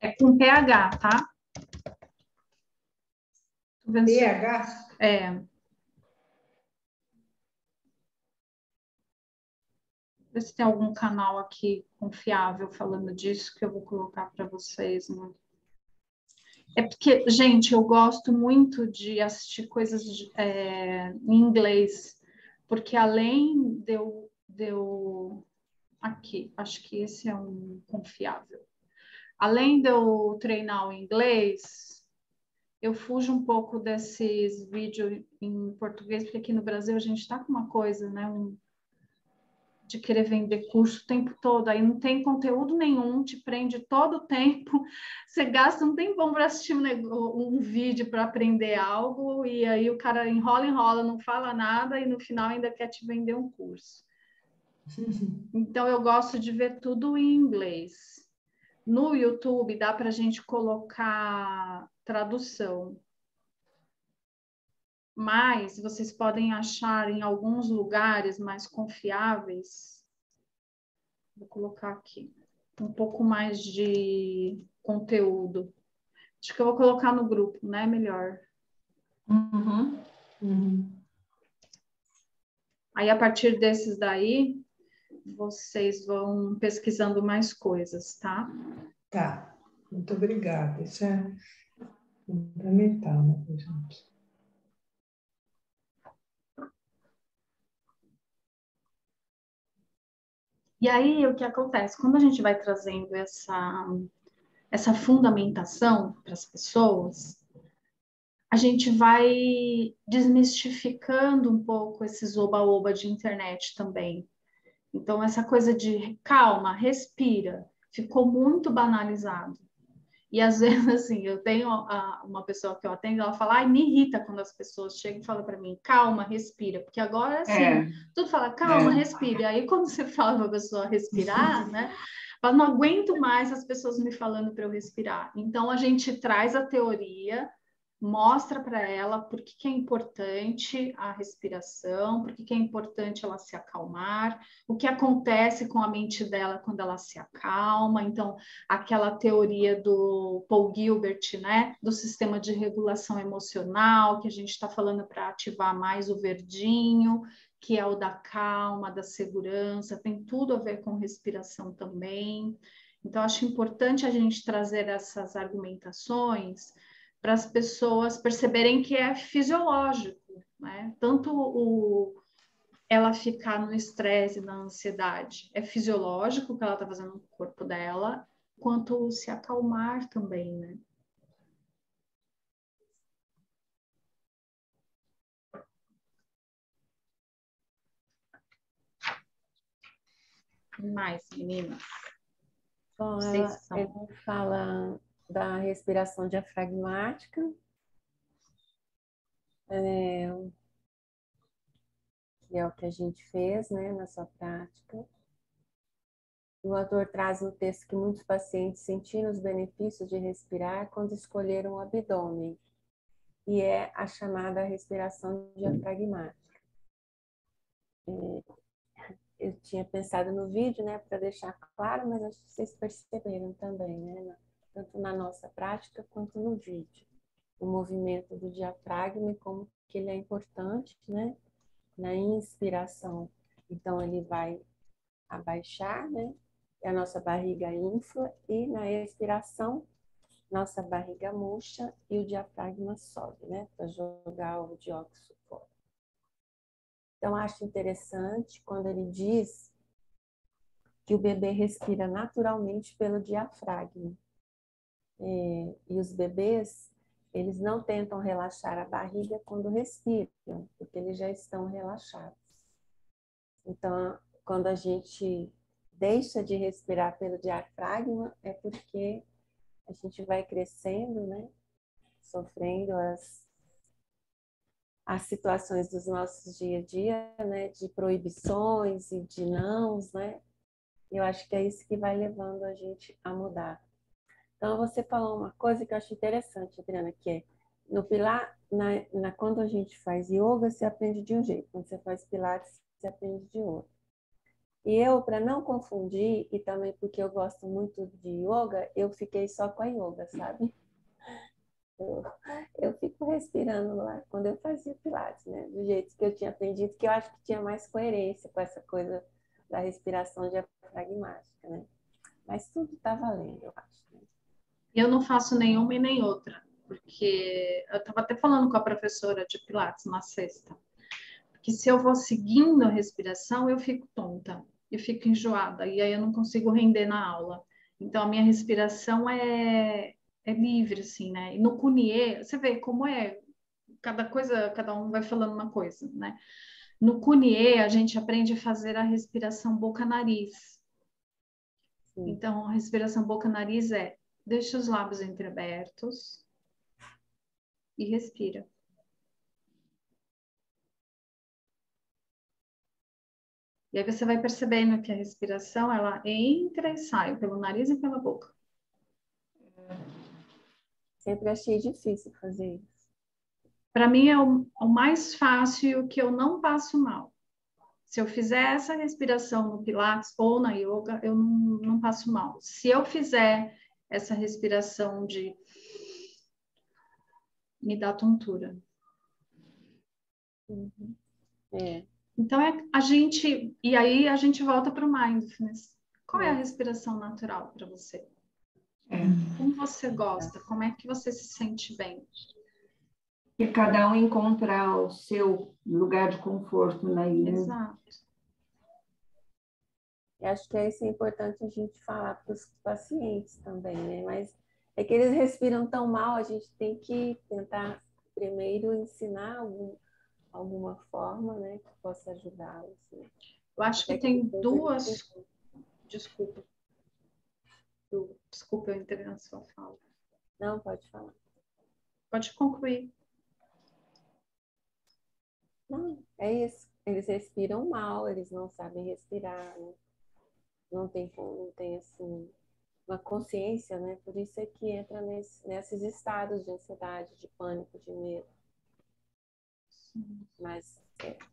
É com PH, tá? PH? É. Vê se tem algum canal aqui confiável falando disso que eu vou colocar para vocês, né? É porque, gente, eu gosto muito de assistir coisas em inglês, porque além de eu... Aqui, acho que esse é um confiável. Além de eu treinar o inglês, eu fujo um pouco desses vídeos em português, porque aqui no Brasil a gente está com uma coisa, né? De querer vender curso o tempo todo, aí não tem conteúdo nenhum, te prende todo o tempo, você gasta um tempão para assistir um vídeo para aprender algo, e aí o cara enrola, não fala nada, e no final ainda quer te vender um curso. Então, eu gosto de ver tudo em inglês. No YouTube dá para a gente colocar tradução, mas vocês podem achar em alguns lugares mais confiáveis. Vou colocar aqui um pouco mais de conteúdo. Acho que eu vou colocar no grupo, né? Melhor. Uhum. Uhum. Aí, a partir desses daí, vocês vão pesquisando mais coisas, tá? Tá, muito obrigada. Isso é fundamental, né, gente? E aí, o que acontece? Quando a gente vai trazendo essa fundamentação para as pessoas, a gente vai desmistificando um pouco esses oba-oba de internet também. Então, essa coisa de calma, respira, ficou muito banalizado. E às vezes, assim, eu tenho uma pessoa que eu atendo, ela fala, ai, me irrita quando as pessoas chegam e falam para mim, calma, respira, porque agora, assim, tudo fala, calma, respira. E aí, quando você fala para a pessoa respirar, né, fala, não aguento mais as pessoas me falando para eu respirar. Então, a gente traz a teoria, mostra para ela por que que é importante a respiração, por que que é importante ela se acalmar, o que acontece com a mente dela quando ela se acalma. Então, aquela teoria do Paul Gilbert, né, do sistema de regulação emocional, que a gente está falando para ativar mais o verdinho, que é o da calma, da segurança, tem tudo a ver com respiração também. Então, acho importante a gente trazer essas argumentações para as pessoas perceberem que é fisiológico, né? Tanto ela ficar no estresse, na ansiedade, é fisiológico o que ela está fazendo no corpo dela, quanto se acalmar também, né? Mais, meninas. Bom, Vocês ele são. fala da respiração diafragmática, que é o que a gente fez, né, na sua prática. O autor traz no texto que muitos pacientes sentiram os benefícios de respirar quando escolheram o abdômen, e é a chamada respiração diafragmática. Eu tinha pensado no vídeo, né, para deixar claro, mas acho que vocês perceberam também, né, tanto na nossa prática quanto no vídeo, o movimento do diafragma e como que ele é importante, né, na inspiração. Então ele vai abaixar, né, e a nossa barriga infla, e na expiração nossa barriga murcha e o diafragma sobe, né, para jogar o dióxido fora. Então acho interessante quando ele diz que o bebê respira naturalmente pelo diafragma. E os bebês, eles não tentam relaxar a barriga quando respiram, porque eles já estão relaxados. Então, quando a gente deixa de respirar pelo diafragma, é porque a gente vai crescendo, né? Sofrendo as situações dos nossos dia a dia, né? De proibições e de nãos, né? Eu acho que é isso que vai levando a gente a mudar. Então, você falou uma coisa que eu acho interessante, Adriana, que é no pilar, quando a gente faz yoga, você aprende de um jeito. Quando você faz pilates, você aprende de outro. E eu, para não confundir, e também porque eu gosto muito de yoga, eu fiquei só com a yoga, sabe? Eu fico respirando lá quando eu fazia pilates, né? Do jeito que eu tinha aprendido, que eu acho que tinha mais coerência com essa coisa da respiração diafragmática, né? Mas tudo tá valendo, eu acho. Né? Eu não faço nenhuma e nem outra, porque eu estava até falando com a professora de Pilates na sexta, que se eu vou seguindo a respiração, eu fico tonta, eu fico enjoada, e aí eu não consigo render na aula. Então, a minha respiração é livre, assim, né? E no Kuniê, você vê como é, cada coisa, cada um vai falando uma coisa, né? No Kuniê, a gente aprende a fazer a respiração boca-nariz. Então, a respiração boca-nariz é, deixa os lábios entreabertos e respira. E aí você vai percebendo que a respiração, ela entra e sai pelo nariz e pela boca. Sempre achei difícil fazer isso. Para mim é o mais fácil e o que eu não passo mal. Se eu fizer essa respiração no Pilates ou na yoga, eu não passo mal. Se eu fizer essa respiração me dá tontura. Uhum. É. Então e aí a gente volta para o mindfulness. Qual é a respiração natural para você? Como você gosta? Como é que você se sente bem? E cada um encontra o seu lugar de conforto na ilha. Exato. Eu acho que isso é importante a gente falar para os pacientes também, né? Mas é que eles respiram tão mal, a gente tem que tentar primeiro ensinar alguma forma, né, que possa ajudá-los. Né? Eu acho que tem duas... Desculpa. Desculpa, eu entrei na sua fala. Não, pode falar. Pode concluir. Não, é isso. Eles respiram mal, eles não sabem respirar, né? Não tem assim, uma consciência, né? Por isso é que entra nesses estados de ansiedade, de pânico, de medo. Mas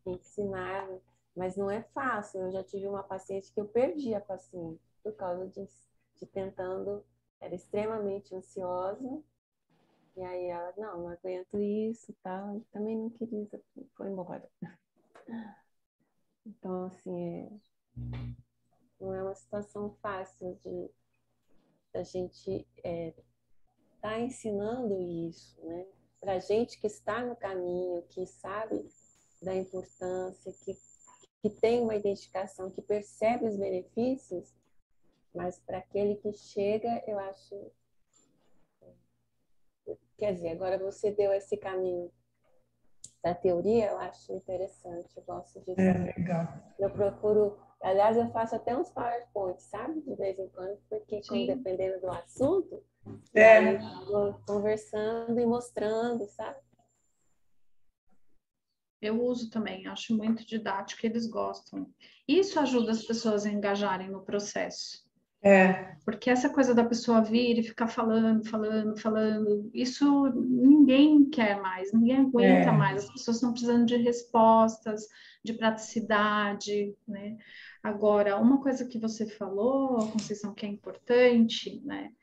ensinar, mas não é fácil. Eu já tive uma paciente que eu perdi a paciente por causa de tentando, era extremamente ansiosa. E aí ela, não aguento isso, tá? Eu também não queria, foi embora. Então, assim, não é uma situação fácil de a gente tá ensinando isso, né? Pra gente que está no caminho, que sabe da importância, que tem uma identificação, que percebe os benefícios, mas para aquele que chega, eu acho... Quer dizer, agora você deu esse caminho da teoria, eu acho interessante, eu gosto disso. Legal. Eu procuro, aliás, eu faço até uns PowerPoints, sabe? De vez em quando, porque dependendo do assunto, aí vou conversando e mostrando, sabe? Eu uso também, acho muito didático, eles gostam. Isso ajuda as pessoas a engajarem no processo. Porque essa coisa da pessoa vir e ficar falando, isso ninguém quer mais, ninguém aguenta mais. As pessoas estão precisando de respostas, de praticidade, né? Agora, uma coisa que você falou, Conceição, que é importante, né?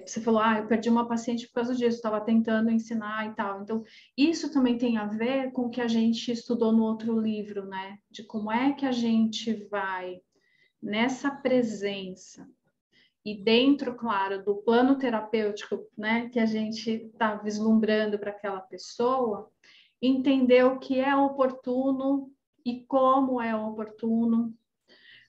Você falou, eu perdi uma paciente por causa disso, estava tentando ensinar e tal. Então, isso também tem a ver com o que a gente estudou no outro livro, né? De como é que a gente vai nessa presença e dentro, claro, do plano terapêutico, né, que a gente está vislumbrando para aquela pessoa, entender o que é oportuno e como é oportuno,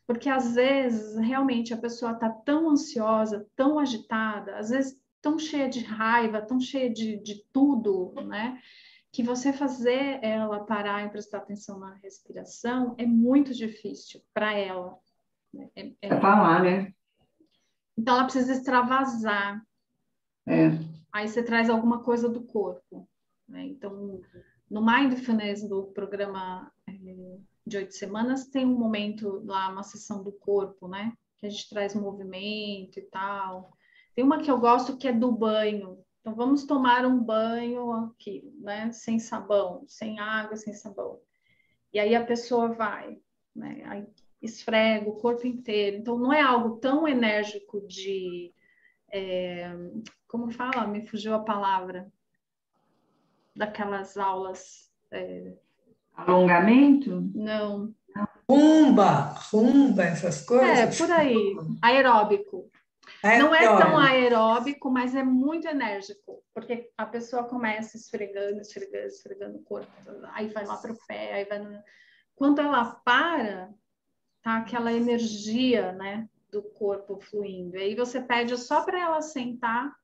porque às vezes realmente a pessoa está tão ansiosa, tão agitada, às vezes tão cheia de raiva, tão cheia de tudo, né? Que você fazer ela parar e prestar atenção na respiração é muito difícil para ela. Falar, né? Então ela precisa extravasar. Aí você traz alguma coisa do corpo, né? Então, no Mindfulness do programa de 8 semanas, tem um momento lá, uma sessão do corpo, né? Que a gente traz movimento e tal. Tem uma que eu gosto que é do banho. Então, vamos tomar um banho aqui, né? Sem sabão, sem água, sem sabão. E aí a pessoa vai, né? Aí esfrega o corpo inteiro. Então, não é algo tão enérgico de... como fala? Me fugiu a palavra. Daquelas aulas... Alongamento? Não. Rumba, essas coisas? Por aí. Aeróbico. Não é tão aeróbico, mas é muito enérgico, porque a pessoa começa esfregando o corpo, aí vai lá para o pé, aí vai no... Quando ela para, tá aquela energia, né, do corpo fluindo. Aí você pede só para ela sentar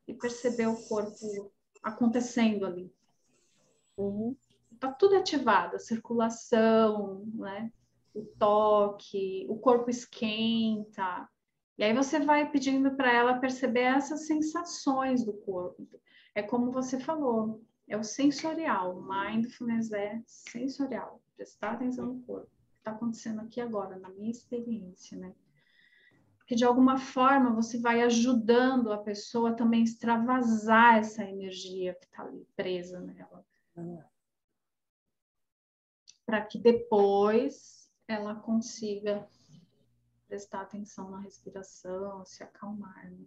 e perceber o corpo acontecendo ali. Tá tudo ativado, a circulação, né, o toque, o corpo esquenta. E aí você vai pedindo para ela perceber essas sensações do corpo. É como você falou, é o sensorial. Mindfulness é sensorial. Prestar atenção no corpo. O que está acontecendo aqui agora, na minha experiência, né? Porque, de alguma forma, você vai ajudando a pessoa também a extravasar essa energia que está ali presa nela. Para que depois ela consiga prestar atenção na respiração, se acalmar. Né?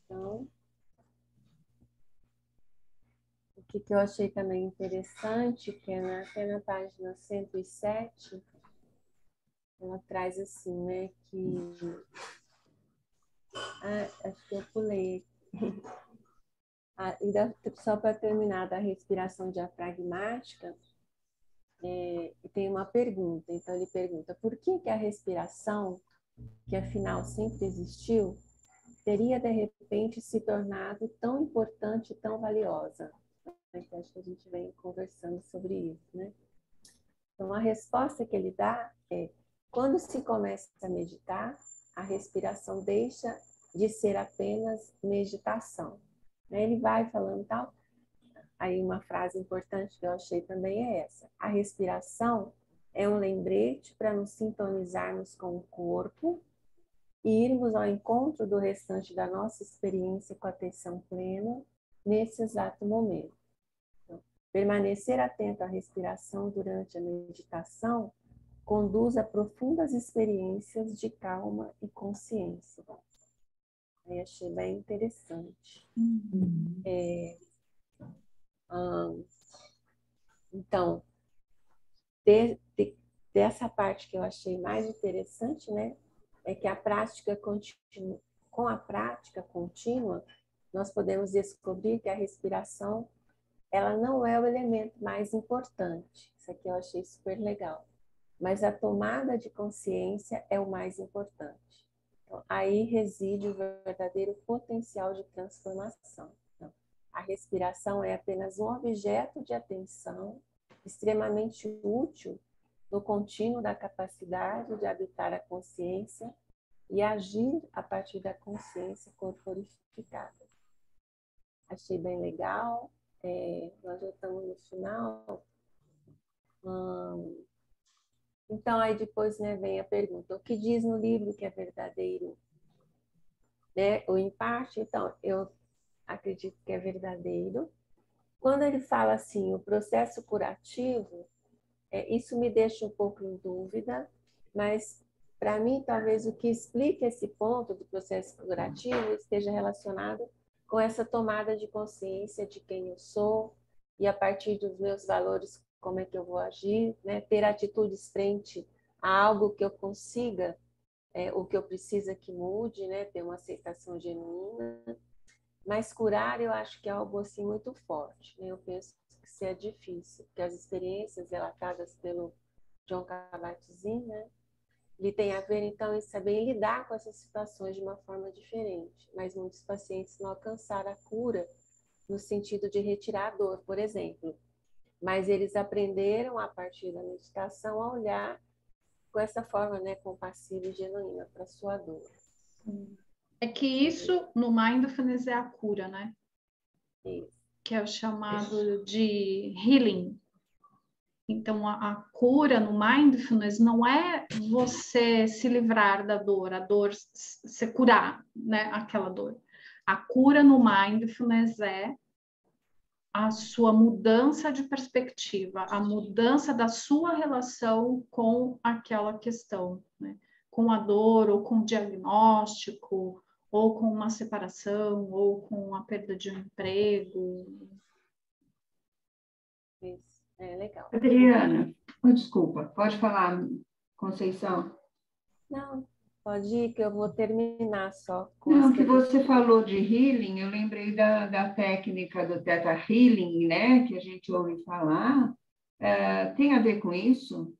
Então, o que eu achei também interessante, que é até na página 107, ela traz assim, né, que... acho que eu pulei. Só para terminar, da respiração diafragmática, tem uma pergunta. Então, ele pergunta, por que a respiração, que afinal sempre existiu, teria de repente se tornado tão importante e tão valiosa? Então, acho que a gente vem conversando sobre isso, né? Então, a resposta que ele dá é: quando se começa a meditar, a respiração deixa de ser apenas meditação. Ele vai falando tal. Aí, uma frase importante que eu achei também é essa: a respiração é um lembrete para nos sintonizarmos com o corpo e irmos ao encontro do restante da nossa experiência com atenção plena nesse exato momento. Então, permanecer atento à respiração durante a meditação conduz a profundas experiências de calma e consciência. Aí achei bem interessante. Então, dessa parte que eu achei mais interessante, né, é que com a prática contínua, nós podemos descobrir que a respiração, ela não é o elemento mais importante. Isso aqui eu achei super legal. Mas a tomada de consciência é o mais importante. Então, aí reside o verdadeiro potencial de transformação. Então, a respiração é apenas um objeto de atenção extremamente útil no contínuo da capacidade de habitar a consciência e agir a partir da consciência corporificada. Achei bem legal. Nós já estamos no final. Então, aí depois, né, vem a pergunta: o que diz no livro que é verdadeiro? Né? Ou em parte, então, eu acredito que é verdadeiro. Quando ele fala assim, o processo curativo, isso me deixa um pouco em dúvida, mas para mim, talvez o que explique esse ponto do processo curativo esteja relacionado com essa tomada de consciência de quem eu sou e a partir dos meus valores, como é que eu vou agir, né? Ter atitudes frente a algo que eu consiga, o que eu preciso que mude, né? Ter uma aceitação genuína. Mas curar, eu acho que é algo assim muito forte, né? Eu penso que isso é difícil, porque as experiências relatadas pelo Jon Kabat-Zinn, né? Ele tem a ver, então, em saber lidar com essas situações de uma forma diferente. Mas muitos pacientes não alcançaram a cura no sentido de retirar a dor, por exemplo. Mas eles aprenderam, a partir da meditação, a olhar com essa forma, né, compassiva e genuína para a sua dor. É que isso, no Mindfulness, é a cura, né? Isso. Que é o chamado de healing. Então, a cura no Mindfulness não é você se livrar da dor, a dor se curar, né, aquela dor. A cura no Mindfulness é a sua mudança de perspectiva, a mudança da sua relação com aquela questão, né? Com a dor, ou com o diagnóstico, ou com uma separação, ou com a perda de um emprego. Isso, legal. Adriana, desculpa, pode falar, Conceição? Não, pode ir que eu vou terminar só. Não, que você falou de healing, eu lembrei da técnica do Theta Healing, né, que a gente ouve falar. Tem a ver com isso?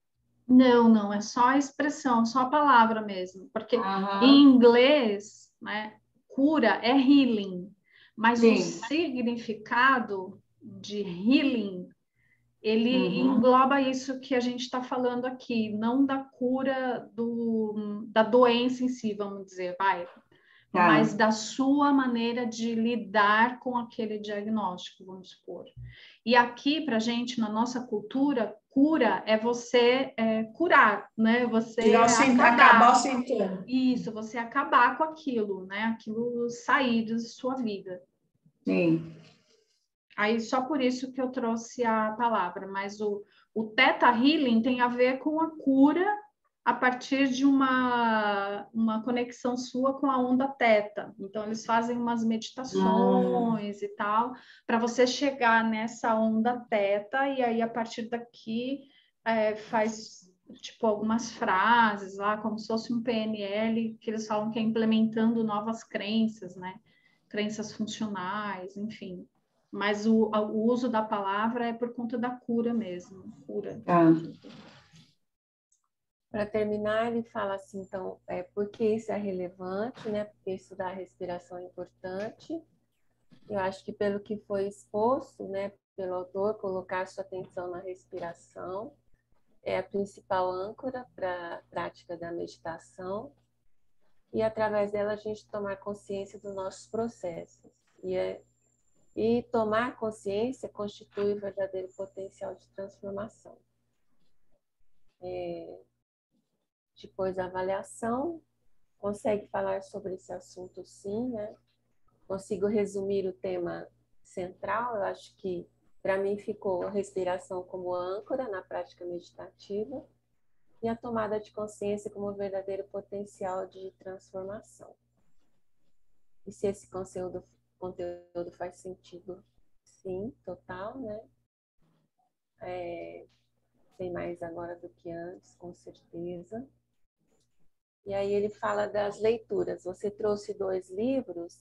Não, é só a expressão, só a palavra mesmo. Porque Aham. em inglês, né, cura é healing, mas Sim. o significado de healing, ele Uhum. engloba isso que a gente está falando aqui, não da cura da doença em si, vamos dizer, vai. Tá. mas da sua maneira de lidar com aquele diagnóstico, vamos supor. E aqui, para a gente, na nossa cultura, cura é você curar, né? Você acabar o sintoma. Isso, você acabar com aquilo, né? Aquilo sair da sua vida. Sim. Aí, só por isso que eu trouxe a palavra, mas o Theta Healing tem a ver com a cura a partir de uma conexão sua com a onda Theta. Então, eles fazem umas meditações e tal, para você chegar nessa onda Theta, e aí, a partir daqui, faz, tipo, algumas frases lá, como se fosse um PNL, que eles falam que é implementando novas crenças, né? Crenças funcionais, enfim. Mas o uso da palavra é por conta da cura mesmo, cura. Tá. Para terminar, ele fala assim, então, por que isso é relevante, né? Porque estudar a respiração é importante. Eu acho que pelo que foi exposto, né, pelo autor, colocar sua atenção na respiração é a principal âncora para a prática da meditação. E através dela a gente tomar consciência dos nossos processos. E tomar consciência constitui o verdadeiro potencial de transformação. Depois da avaliação, consegue falar sobre esse assunto sim, né? Consigo resumir o tema central, eu acho que para mim ficou a respiração como âncora na prática meditativa e a tomada de consciência como o verdadeiro potencial de transformação. E se esse conteúdo faz sentido, sim, total, né? Tem mais agora do que antes, com certeza. E aí ele fala das leituras. Você trouxe 2 livros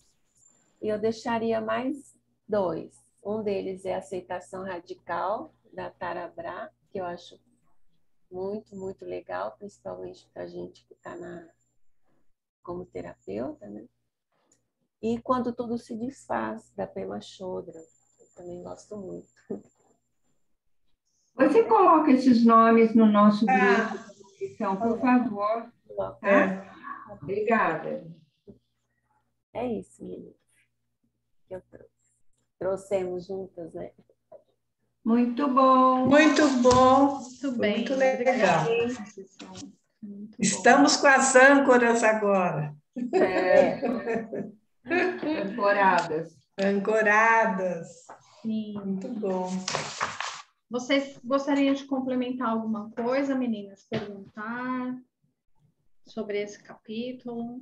e eu deixaria mais 2. Um deles é Aceitação Radical, da Tara Brach, que eu acho muito, muito legal, principalmente para a gente que está como terapeuta, né? E Quando Tudo Se Desfaz, da Pema Chodra. Eu também gosto muito. Você coloca esses nomes no nosso grupo de inscrição, por favor. Tá? Obrigada. É isso, meninas, que eu trouxe. Trouxemos juntas, né? Muito bom. Muito bom. Muito bem. Muito legal. Muito Estamos com as âncoras agora. Ancoradas. Ancoradas. Sim. Muito bom. Vocês gostariam de complementar alguma coisa, meninas? Perguntar sobre esse capítulo?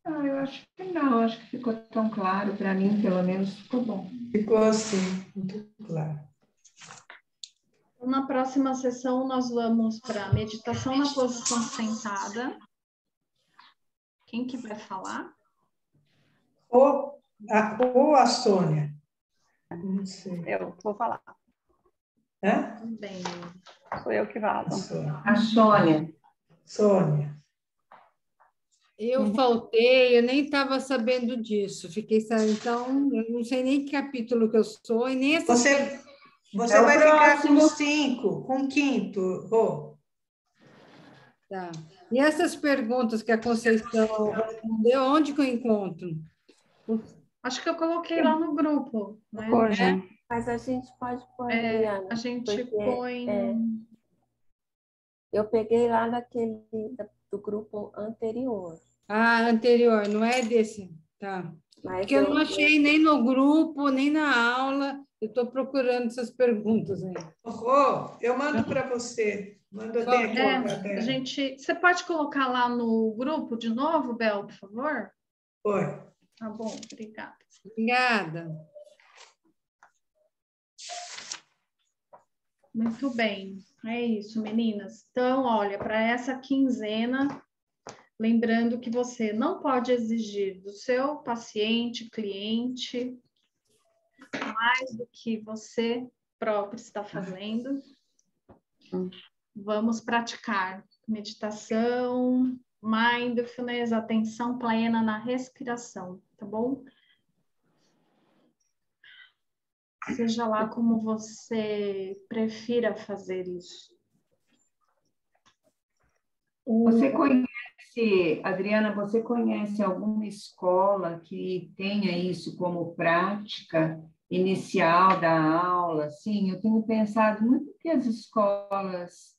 Eu acho que não, acho que ficou tão claro para mim, pelo menos ficou bom. Ficou assim, muito claro. Na próxima sessão, nós vamos para meditação na posição sentada. Quem que vai falar? Ou a Sônia? Não sei. Eu vou falar. Hã? Tudo bem. Sou eu que falo. A Sônia. Sônia. Eu faltei, eu nem estava sabendo disso. Fiquei sabendo, então, eu não sei nem que capítulo que eu sou, e nem essa. Você É o vai ficar com próximo. 5, com o 5º, Rô. Tá. E essas perguntas que a Conceição respondeu, onde que eu encontro? Acho que eu coloquei lá no grupo, né? Hoje. Mas a gente pode pôr, Liana, A gente porque, põe... eu peguei lá do grupo anterior. Ah, anterior, não é desse. Tá. Mas Porque eu não achei nem no grupo, nem na aula. Eu estou procurando essas perguntas aí. Rô, eu mando para você. Manda até aqui o caderno. Você pode colocar lá no grupo de novo, Bel, por favor? Oi. Tá bom, obrigada. Obrigada. Muito bem, é isso, meninas. Então, olha, para essa quinzena, lembrando que você não pode exigir do seu paciente, cliente, mais do que você próprio está fazendo. Vamos praticar meditação, mindfulness, atenção plena na respiração, tá bom? Seja lá como você prefira fazer isso. Você conhece, Adriana, você conhece alguma escola que tenha isso como prática inicial da aula? Sim, eu tenho pensado muito que as escolas,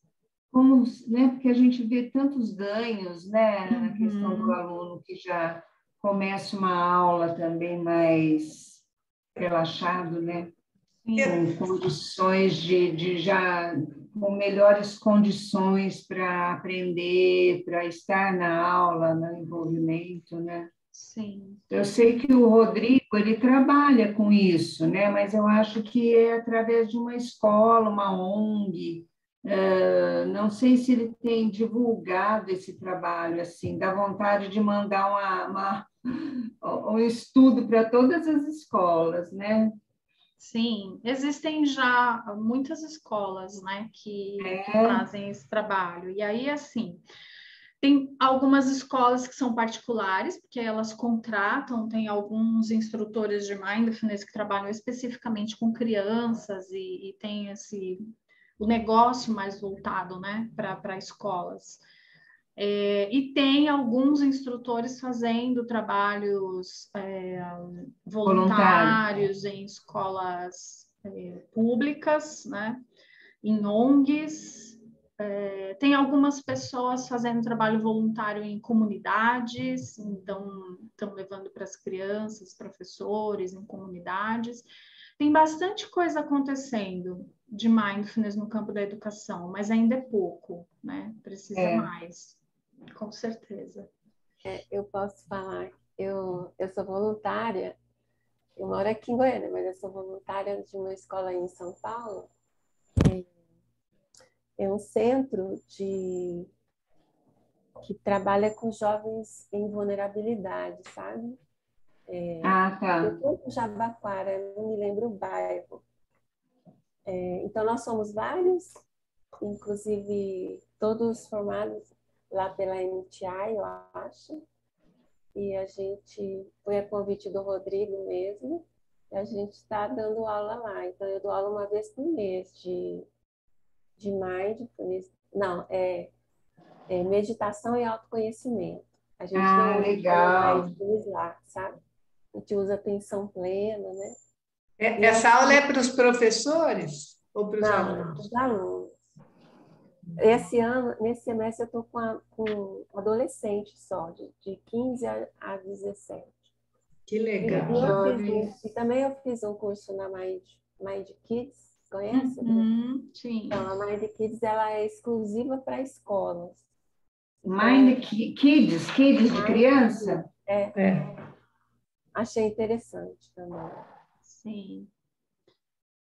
como, né, porque a gente vê tantos ganhos, né, na questão do aluno que já começa uma aula também mais relaxado, né? Com condições de já com melhores condições para aprender, para estar na aula, no envolvimento, né? Sim. Eu sei que o Rodrigo ele trabalha com isso, né? Mas eu acho que é através de uma escola, uma ONG. Não sei se ele tem divulgado esse trabalho assim, dá vontade de mandar um estudo para todas as escolas, né? Sim, existem já muitas escolas, né, que fazem esse trabalho. E aí, assim, tem algumas escolas que são particulares, porque elas contratam, tem alguns instrutores de mindfulness que trabalham especificamente com crianças e tem o negócio mais voltado, né, para escolas. E tem alguns instrutores fazendo trabalhos voluntários em escolas públicas, né? Em ONGs. Tem algumas pessoas fazendo trabalho voluntário em comunidades, então estão levando para as crianças, professores em comunidades. Tem bastante coisa acontecendo de mindfulness no campo da educação, mas ainda é pouco, né? Precisa mais. Com certeza. Eu posso falar, eu sou voluntária, eu moro aqui em Goiânia, mas eu sou voluntária de uma escola em São Paulo. É um centro que trabalha com jovens em vulnerabilidade, sabe? Tá. Eu tô em Jabaquara, não me lembro o bairro. Então, nós somos vários, inclusive todos formados lá pela MTI, eu acho. E a gente, foi a convite do Rodrigo mesmo, e a gente está dando aula lá. Então, eu dou aula uma vez por mês de mindfulness. Não, é meditação e autoconhecimento. A gente não usa legal. mindfulness lá, sabe? A gente usa atenção plena, né? Essa aula é para os professores ou para os Não, alunos? os alunos. Esse ano, nesse semestre, eu estou com adolescentes só, de 15 a 17. Que legal. E também eu fiz um curso na Mind Kids, conhece? Sim. Então, a Mind Kids ela é exclusiva para escolas. Mind Kids de criança? Achei interessante também. Sim.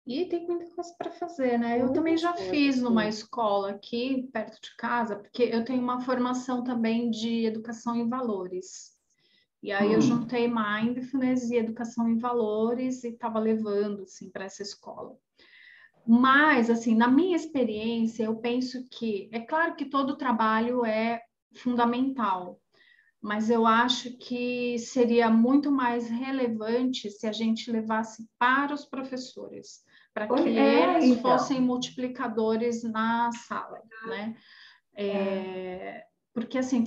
E tem muita coisa para fazer, né? Eu também já fiz numa escola aqui, perto de casa, porque eu tenho uma formação também de educação em valores. E aí eu juntei mindfulness e educação em valores e estava levando, assim, para essa escola. Mas, assim, na minha experiência, eu penso que, é claro que todo trabalho é fundamental, mas eu acho que seria muito mais relevante se a gente levasse para os professores, para que eles fossem multiplicadores na sala, né? Porque, assim,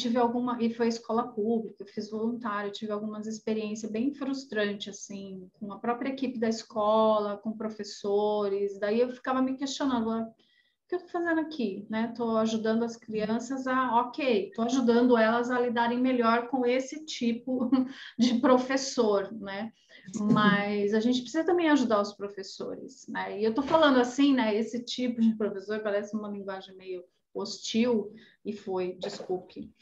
e foi escola pública, eu fiz voluntário, tive algumas experiências bem frustrantes, assim, com a própria equipe da escola, com professores, daí eu ficava me questionando, o que eu estou fazendo aqui, né? Estou ajudando as crianças estou ajudando elas a lidarem melhor com esse tipo de professor, né? Mas a gente precisa também ajudar os professores, né? E eu estou falando assim, né? Esse tipo de professor parece uma linguagem meio hostil, desculpe,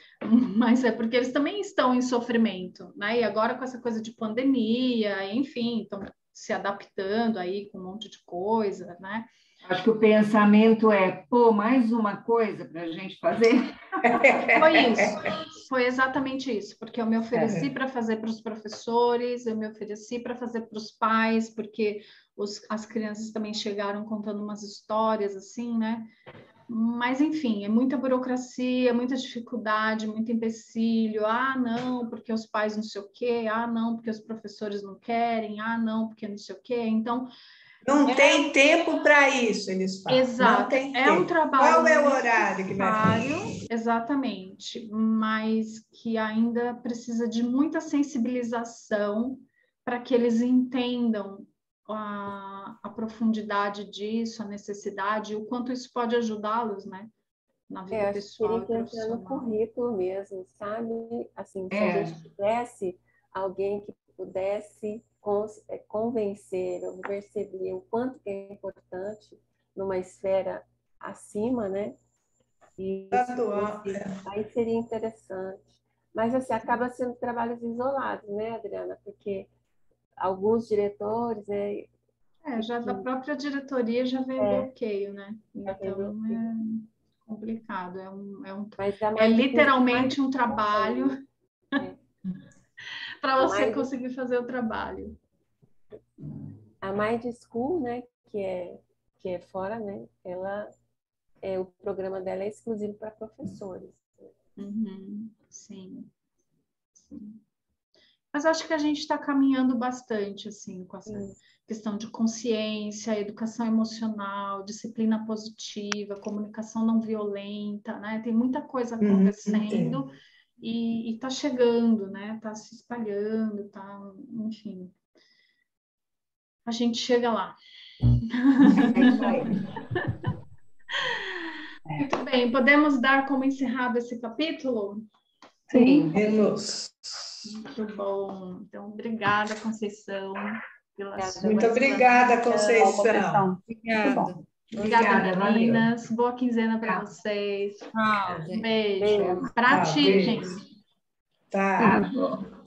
mas é porque eles também estão em sofrimento, né? E agora com essa coisa de pandemia, enfim, estão se adaptando aí com um monte de coisa, né? Acho que o pensamento é, mais uma coisa para a gente fazer. Foi exatamente isso, porque eu me ofereci para fazer para os professores, eu me ofereci para fazer para os pais, porque as crianças também chegaram contando umas histórias assim, né? Mas, enfim, é muita burocracia, muita dificuldade, muito empecilho. Não, porque os pais não sei o quê. Não, porque os professores não querem. Não, porque não sei o quê. Então, Não tem tempo para isso, eles falam. Exato. Não tem É um tempo. trabalho Qual é o horário que vai fazer? necessário, exatamente, mas que ainda precisa de muita sensibilização para que eles entendam a profundidade disso, a necessidade, e o quanto isso pode ajudá-los, né, na vida Acho que teria pessoal e que entrar no profissional. currículo mesmo, sabe? Assim, se a gente tivesse alguém que pudesse convencer ou perceber o quanto que é importante numa esfera acima, né? E Estadual, aí seria interessante. Mas, assim, acaba sendo trabalhos isolados, né, Adriana? Porque alguns diretores, né? Já da própria diretoria já veio bloqueio, né? Então é complicado, Mas a é mais literalmente um trabalho para A você Mind conseguir fazer o trabalho. A Mind School, né, que é fora, né? O programa dela é exclusivo para professores. Sim. Mas acho que a gente está caminhando bastante assim com essa questão de consciência, educação emocional, disciplina positiva, comunicação não violenta, né? Tem muita coisa acontecendo e está chegando, né? Está se espalhando, enfim. A gente chega lá. É isso aí. Muito bem, podemos dar como encerrado esse capítulo? Sim. Muito bom. Então, obrigada, Conceição, pela sua Muito obrigada, Conceição. Obrigada. Obrigada, Valeu. meninas. Boa quinzena para vocês. Tchau, gente. Beijo. Para ti, beijo. gente. Tá. Tá bom.